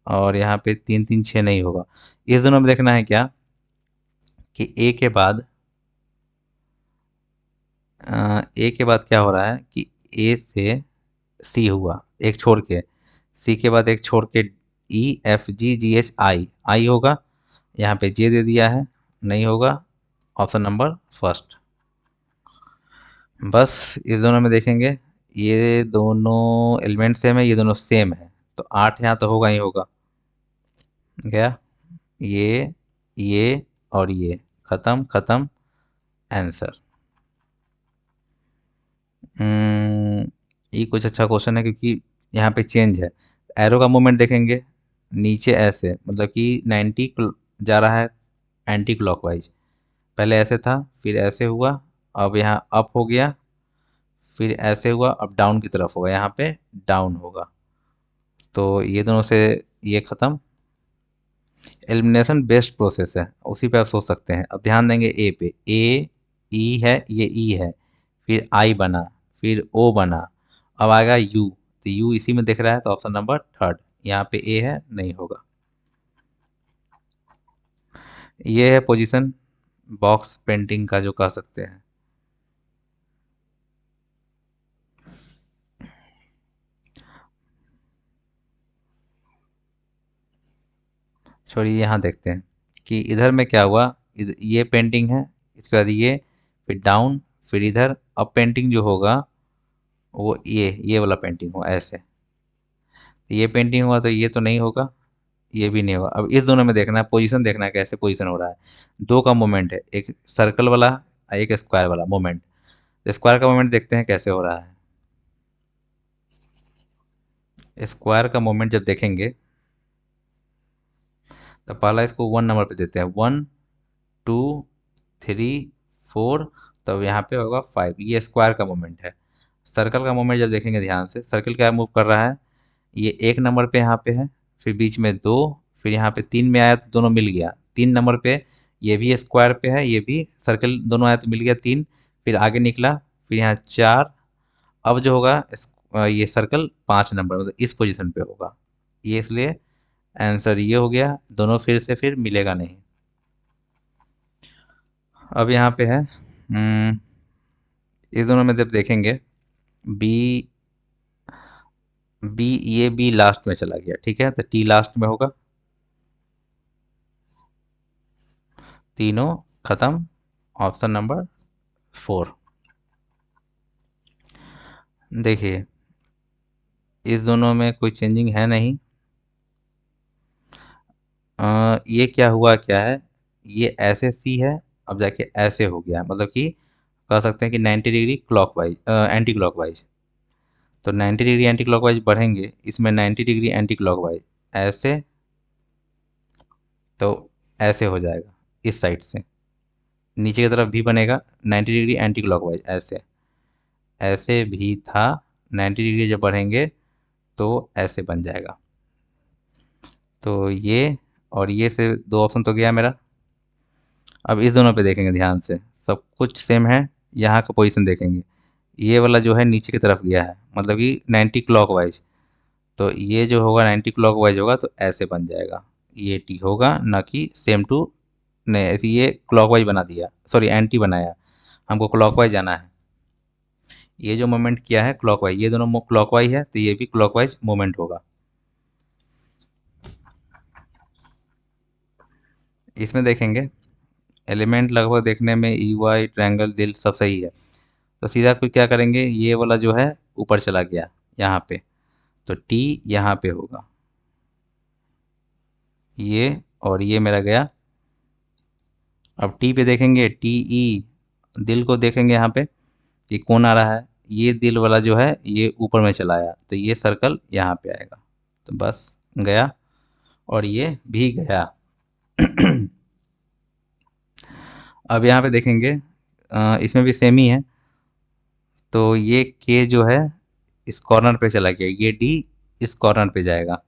Speaker 1: और यहाँ पे 3, 3, 6 नहीं होगा। इस दोनों में देखना है क्या कि ए के बाद क्या हो रहा है कि ए से सी हुआ, एक छोड़ के, सी के बाद एक छोड़ के, E, F, G, H, I, आई होगा, यहाँ पे जे दे दिया है, नहीं होगा, ऑप्शन नंबर फर्स्ट। बस इस दोनों में देखेंगे, ये दोनों एलिमेंट सेम है, ये दोनों सेम है, तो 8 यहाँ तो होगा ही होगा, गया, ये और ये, खत्म खत्म, आंसर। ये कुछ अच्छा क्वेश्चन है, क्योंकि यहाँ पे चेंज है, एरो का मूवमेंट देखेंगे, नीचे ऐसे, मतलब कि 90 जा रहा है एंटी क्लॉकवाइज, पहले ऐसे था, फिर ऐसे हुआ, अब यहाँ अप हो गया, फिर ऐसे हुआ, अब डाउन की तरफ होगा, यहाँ पे डाउन होगा, तो ये दोनों से ये खत्म। एलिमिनेशन बेस्ट प्रोसेस है, उसी पे आप सोच सकते हैं। अब ध्यान देंगे ए पे, ए ई है, ये ई है, फिर आई बना, फिर ओ बना, अब आएगा यू, तो यू इसी में दिख रहा है, तो ऑप्शन नंबर थर्ड, यहाँ पे ए है, नहीं होगा। ये है पोजीशन बॉक्स पेंटिंग का, जो कह सकते हैं। छोड़िए, यहाँ देखते हैं कि इधर में क्या हुआ। ये पेंटिंग है, इसके बाद ये, फिर डाउन, फिर इधर। अब पेंटिंग जो होगा वो ये वाला पेंटिंग हो ऐसे। ये पेंटिंग हुआ तो ये तो नहीं होगा, ये भी नहीं होगा। अब इस दोनों में देखना है, पोजीशन देखना है कैसे पोजीशन हो रहा है। दो का मूवमेंट है, एक सर्कल वाला, एक स्क्वायर वाला मूवमेंट। स्क्वायर का मूवमेंट देखते हैं कैसे हो रहा है। स्क्वायर का मूवमेंट जब देखेंगे तो पहला इसको 1 नंबर पे देते हैं, 1 2 3 4। तब यहाँ पे होगा 5, ये स्क्वायर का मूवमेंट है। सर्कल का मूवमेंट जब देखेंगे ध्यान से, सर्कल क्या मूव कर रहा है, ये 1 नंबर पे यहाँ पे है, फिर बीच में 2, फिर यहाँ पे 3 में आया तो दोनों मिल गया, 3 नंबर पे ये भी स्क्वायर पे है, ये भी सर्कल दोनों आया तो मिल गया 3, फिर आगे निकला, फिर यहाँ 4। अब जो होगा ये सर्कल 5 नंबर मतलब इस पोजीशन पे होगा, ये इसलिए आंसर ये हो गया। दोनों फिर से फिर मिलेगा नहीं। अब यहाँ पे है इस दोनों में जब देखेंगे, बी बी ये बी लास्ट में चला गया, ठीक है, तो टी लास्ट में होगा। तीनों खत्म। Option number 4। देखिए इस दोनों में कोई चेंजिंग है नहीं। ये क्या हुआ क्या है, ये ऐसे सी है, अब जाके ऐसे हो गया, मतलब कि कह सकते हैं कि 90 डिग्री क्लॉकवाइज, एंटी क्लॉकवाइज। तो 90 डिग्री एंटी क्लॉकवाइज बढ़ेंगे, इसमें 90 डिग्री एंटी क्लॉकवाइज ऐसे, तो ऐसे हो जाएगा इस साइड से। नीचे की तरफ भी बनेगा 90 डिग्री एंटी क्लॉकवाइज ऐसे, ऐसे भी था। 90 डिग्री जब बढ़ेंगे तो ऐसे बन जाएगा। तो ये और ये से दो ऑप्शन तो गया मेरा। अब इस दोनों पे देखेंगे ध्यान से, सब कुछ सेम है। यहाँ का पोजीशन देखेंगे, ये वाला जो है नीचे की तरफ गया है, मतलब कि 90 क्लॉकवाइज। तो ये जो होगा 90 क्लॉकवाइज होगा तो ऐसे बन जाएगा, ये टी होगा ना कि सेम टू। नहीं ऐसे ये क्लॉकवाइज बना दिया, सॉरी एंटी बनाया, हमको क्लॉकवाइज जाना है। ये जो मोमेंट किया है क्लॉकवाइज, ये दोनों क्लॉकवाइज है तो ये भी क्लॉकवाइज मोमेंट होगा। इसमें देखेंगे एलिमेंट लगभग देखने में ई वाई ट्रायंगल दिल सब सही है, तो सीधा कोई क्या करेंगे, ये वाला जो है ऊपर चला गया यहाँ पे, तो टी यहाँ पे होगा ये, और ये मेरा गया। अब टी पे देखेंगे, टी ई, दिल को देखेंगे यहाँ पे कि कौन आ रहा है, ये दिल वाला जो है ये ऊपर में चला आया, तो ये सर्कल यहाँ पे आएगा, तो बस गया, और ये भी गया। अब यहाँ पे देखेंगे इसमें भी सेम ही है, तो ये के जो है इस कॉर्नर पे चला गया, ये डी इस कॉर्नर पे जाएगा।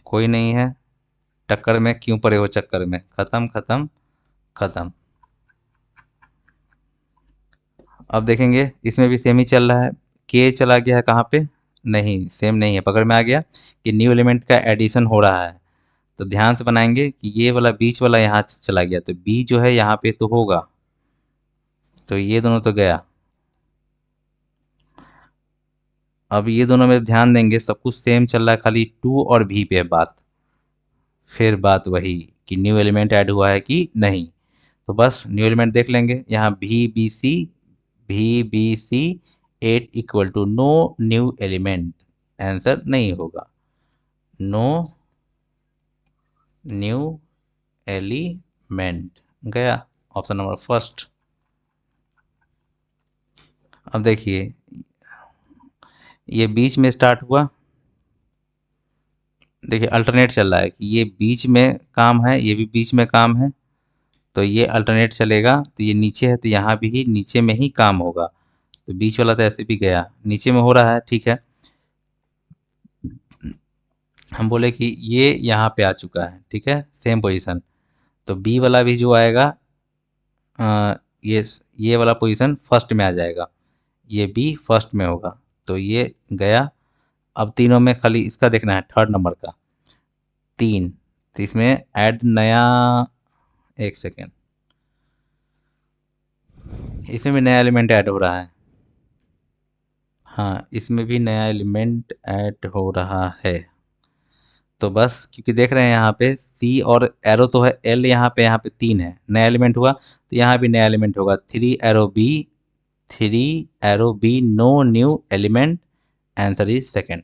Speaker 1: कोई नहीं है टक्कर में, क्यों पड़े हो चक्कर में, खत्म खत्म खत्म। अब देखेंगे इसमें भी सेम ही चल रहा है, के चला गया है कहाँ पे, नहीं सेम नहीं है, पकड़ में आ गया कि न्यू एलिमेंट का एडिशन हो रहा है। तो ध्यान से बनाएंगे कि ये वाला बीच वाला यहाँ चला गया, तो बी जो है यहाँ पे तो होगा, तो ये दोनों तो गया। अब ये दोनों में ध्यान देंगे सब कुछ सेम चल रहा है, खाली टू और भी पे है बात। फिर बात वही कि न्यू एलिमेंट ऐड हुआ है कि नहीं, तो बस न्यू एलिमेंट देख लेंगे यहाँ भी B C 8 = no new element, answer नहीं होगा, नो न्यू एलिमेंट गया, ऑप्शन नंबर फर्स्ट। अब देखिए ये बीच में स्टार्ट हुआ, देखिए अल्टरनेट चल रहा है कि ये बीच में काम है, ये भी बीच में काम है, तो ये अल्टरनेट चलेगा, तो ये नीचे है तो यहाँ भी नीचे में ही काम होगा, तो बीच वाला तो ऐसे भी गया, नीचे में हो रहा है, ठीक है। हम बोले कि ये यहाँ पे आ चुका है, ठीक है, सेम पोजीशन, तो बी वाला भी जो आएगा अ, ये वाला पोजीशन फर्स्ट में आ जाएगा, ये बी फर्स्ट में होगा, तो ये गया। अब तीनों में खाली इसका देखना है, थर्ड नंबर का 3, तो इसमें ऐड नया, एक सेकेंड, इसमें भी नया एलिमेंट ऐड हो रहा है, हाँ इसमें भी नया एलिमेंट ऐड हो रहा है, तो बस क्योंकि देख रहे हैं यहाँ पे सी और एरो तो है, एल यहाँ पे 3 है, नया एलिमेंट हुआ तो यहाँ भी नया एलिमेंट होगा, 3 arrow B no new element, answer is second.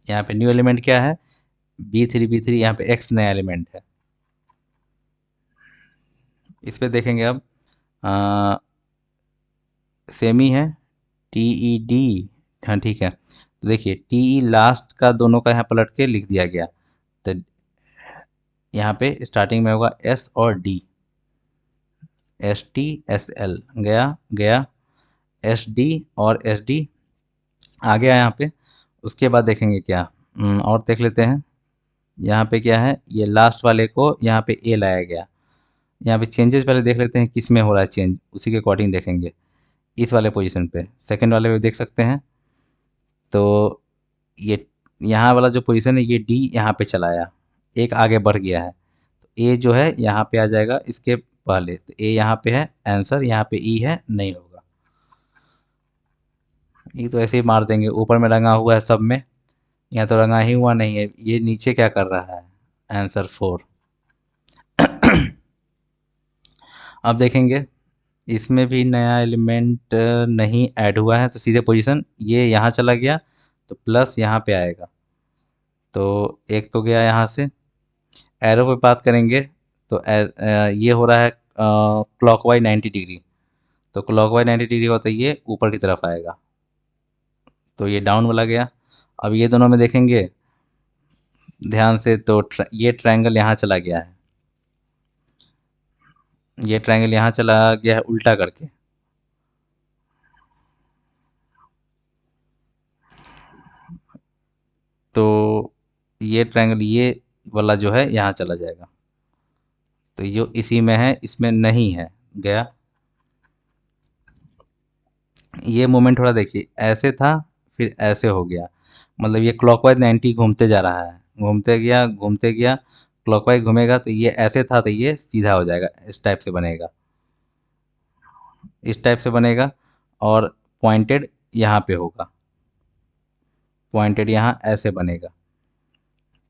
Speaker 1: यहाँ पे न्यू एलिमेंट क्या है, बी थ्री, यहाँ पे एक्स नया एलिमेंट है। इस पे देखेंगे अब, सेम ही है, टी ई डी, हाँ ठीक है। तो देखिए टी ई लास्ट का दोनों का यहाँ पलट के लिख दिया गया, तो यहाँ पे स्टार्टिंग में होगा एस और D, S T S L गया गया, एस डी और एस डी आ गया यहाँ पे। उसके बाद देखेंगे क्या, और देख लेते हैं। यहाँ पे क्या है, ये लास्ट वाले को यहाँ पे ए लाया गया। यहाँ पे चेंजेस पहले देख लेते हैं किस में हो रहा है चेंज, उसी के अकॉर्डिंग देखेंगे। इस वाले पोजीशन पे, सेकंड वाले पे देख सकते हैं, तो ये यहाँ वाला जो पोजीशन है ये डी यहाँ पे चलाया, एक आगे बढ़ गया है, तो ए जो है यहाँ पे आ जाएगा इसके पहले, तो ए यहाँ पे है आंसर, यहाँ पे ई है, नहीं होगा। ये तो ऐसे ही मार देंगे, ऊपर में रंगा हुआ है सब में, यहाँ तो रंगा ही हुआ नहीं है, ये नीचे क्या कर रहा है, आंसर 4। अब देखेंगे इसमें भी नया एलिमेंट नहीं ऐड हुआ है, तो सीधे पोजीशन ये यहाँ चला गया, तो प्लस यहाँ पे आएगा, तो एक तो गया यहाँ से। एरो पे बात करेंगे तो ये हो रहा है क्लॉकवाइज 90 डिग्री, तो क्लॉकवाइज 90 डिग्री होता है ये ऊपर की तरफ आएगा, तो ये डाउन वाला गया। अब ये दोनों में देखेंगे ध्यान से, तो ये ट्रायंगल यहाँ चला गया है, ये ट्रायंगल यहाँ चला गया है उल्टा करके, तो ये ट्रायंगल ये वाला जो है यहाँ चला जाएगा, तो जो इसी में है इसमें नहीं है, गया। ये मोमेंट थोड़ा देखिए, ऐसे था फिर ऐसे हो गया, मतलब ये क्लॉकवाइज 90 घूमते जा रहा है, घूमते गया, क्लॉकवाइज घूमेगा, तो ये ऐसे था तो ये सीधा हो जाएगा, इस टाइप से बनेगा, इस टाइप से बनेगा, और पॉइंटेड यहाँ पे होगा, पॉइंटेड यहाँ ऐसे बनेगा,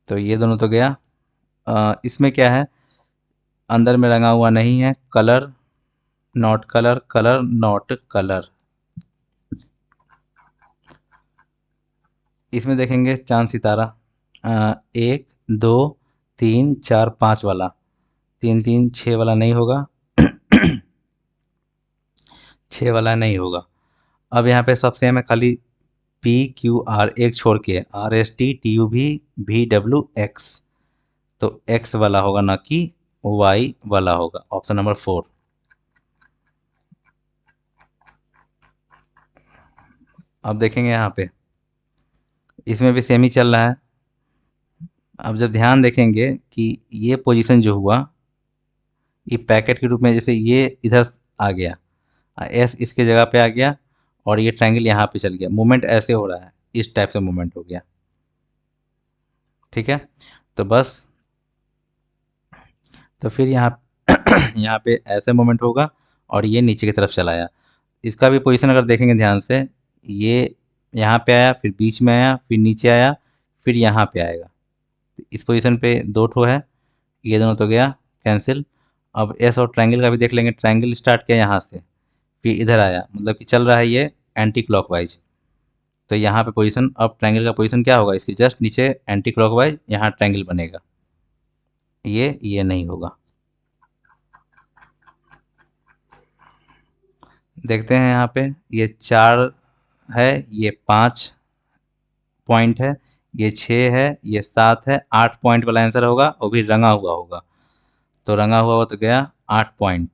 Speaker 1: तो ये दोनों तो गया। इसमें क्या है, अंदर में रंगा हुआ नहीं है, colour not colour, colour not colour. इसमें देखेंगे चांद सितारा, 1 2 3 4 5 वाला, 3 3 6 वाला नहीं होगा, 6 वाला नहीं होगा। अब यहाँ पे सब सेम है, खाली पी क्यू आर एक छोड़ के, R S T T U भी डब्ल्यू एक्स, तो एक्स वाला होगा ना कि वाई वाला होगा, ऑप्शन नंबर 4। अब देखेंगे यहाँ पे, इसमें भी सेम ही चल रहा है। अब जब ध्यान देखेंगे कि ये पोजीशन जो हुआ, ये पैकेट के रूप में, जैसे ये इधर आ गया, एस इसके जगह पे आ गया, और ये ट्रायंगल यहाँ पे चल गया, मूवमेंट ऐसे हो रहा है, इस टाइप से मूवमेंट हो गया, ठीक है। तो बस, तो फिर यहाँ यहाँ पे ऐसे मूवमेंट होगा, और ये नीचे की तरफ चला आया। इसका भी पोजीशन अगर देखेंगे ध्यान से, ये यहाँ पे आया, फिर बीच में आया, फिर नीचे आया, फिर यहाँ पे आएगा, इस पोजीशन पे दो ठो है, ये दोनों तो गया कैंसिल। अब एस और ट्रायंगल का भी देख लेंगे, ट्रायंगल स्टार्ट किया यहाँ से, फिर इधर आया, मतलब कि चल रहा है ये एंटी क्लॉकवाइज, तो यहाँ पे पोजीशन, अब ट्रायंगल का पोजीशन क्या होगा, इसके जस्ट नीचे एंटी क्लॉकवाइज, यहाँ ट्रायंगल बनेगा, ये नहीं होगा। देखते हैं यहाँ पे, ये 4 है, ये 5 पॉइंट है, ये 6 है, ये 7 है, 8 पॉइंट वाला आंसर होगा, वो भी रंगा हुआ होगा, तो रंगा हुआ हो तो गया 8 पॉइंट।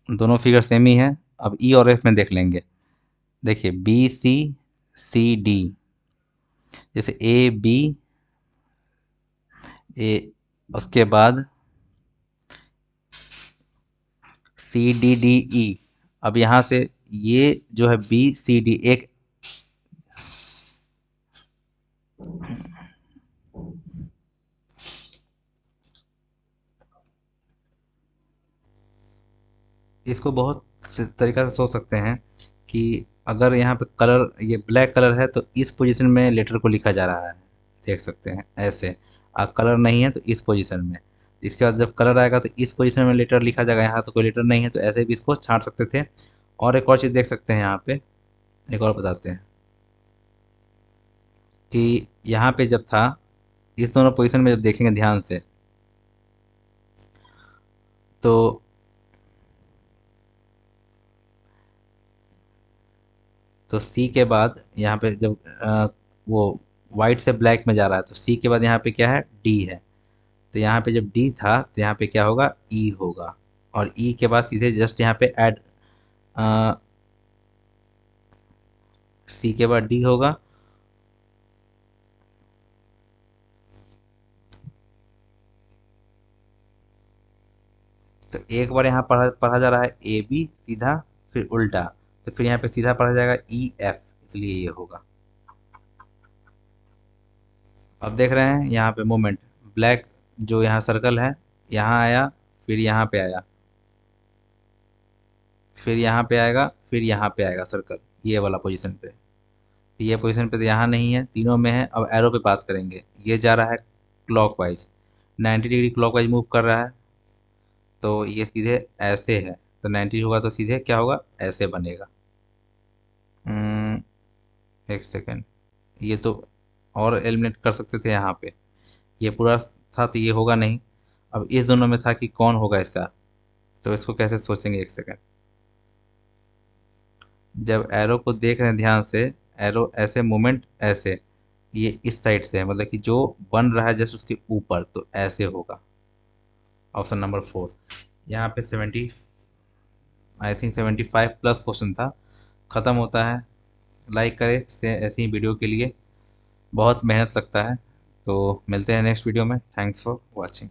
Speaker 1: दोनों फिगर सेम ही है। अब ई और एफ में देख लेंगे, देखिए बी सी सी डी, जैसे ए बी ए, उसके बाद सी डी डी ई, अब यहाँ से ये जो है बी सी डी एक, इसको बहुत तरीका से सोच सकते हैं कि अगर यहाँ पे कलर ये ब्लैक कलर है तो इस पोजीशन में लेटर को लिखा जा रहा है, देख सकते हैं ऐसे। कलर नहीं है तो इस पोजीशन में। इसके बाद जब कलर आएगा तो इस पोजीशन में लेटर लिखा जाएगा। यहाँ तो कोई लेटर नहीं है तो ऐसे भी इसको छांट सकते थे। और एक और चीज़ देख सकते हैं यहाँ पे, एक और बताते हैं कि यहाँ पे जब था, इस दोनों पोजीशन में जब देखेंगे ध्यान से, तो सी के बाद यहाँ पे जब वो वाइट से ब्लैक में जा रहा है तो सी के बाद यहाँ पे क्या है, डी है। तो यहाँ पे जब डी था तो यहाँ पे क्या होगा, ई होगा। और ई के बाद सीधे जस्ट यहाँ पे ऐड, सी के बाद डी होगा। तो एक बार यहाँ पढ़ा पढ़ा जा रहा है ए बी सीधा, फिर उल्टा, तो फिर यहाँ पे सीधा पढ़ा जाएगा ई एफ, इसलिए ये होगा। अब देख रहे हैं यहाँ पे मोमेंट, ब्लैक जो यहाँ सर्कल है यहाँ आया, फिर यहाँ पे आया, फिर यहाँ पे आएगा, फिर यहाँ पे आएगा सर्कल, ये वाला पोजीशन पे। ये पोजीशन पे तो यहाँ नहीं है, तीनों में है। अब एरो पे बात करेंगे, ये जा रहा है क्लॉकवाइज, 90 डिग्री क्लॉकवाइज मूव कर रहा है। तो ये सीधे ऐसे है, तो 90 होगा तो सीधे क्या होगा, ऐसे बनेगा। एक सेकेंड, ये तो और एलिमिनेट कर सकते थे यहाँ पे, ये पूरा था तो ये होगा नहीं। अब इस दोनों में था कि कौन होगा इसका, तो इसको कैसे सोचेंगे, एक सेकेंड। जब एरो को देख रहे हैं ध्यान से, एरो ऐसे मूवमेंट ऐसे, ये इस साइड से है, मतलब कि जो बन रहा है जस्ट उसके ऊपर, तो ऐसे होगा। Option number 4। यहाँ पे 70, आई थिंक 75 प्लस क्वेश्चन था। ख़त्म होता है। लाइक करें से ऐसी वीडियो के लिए, बहुत मेहनत लगता है। तो मिलते हैं नेक्स्ट वीडियो में। Thanks for watching.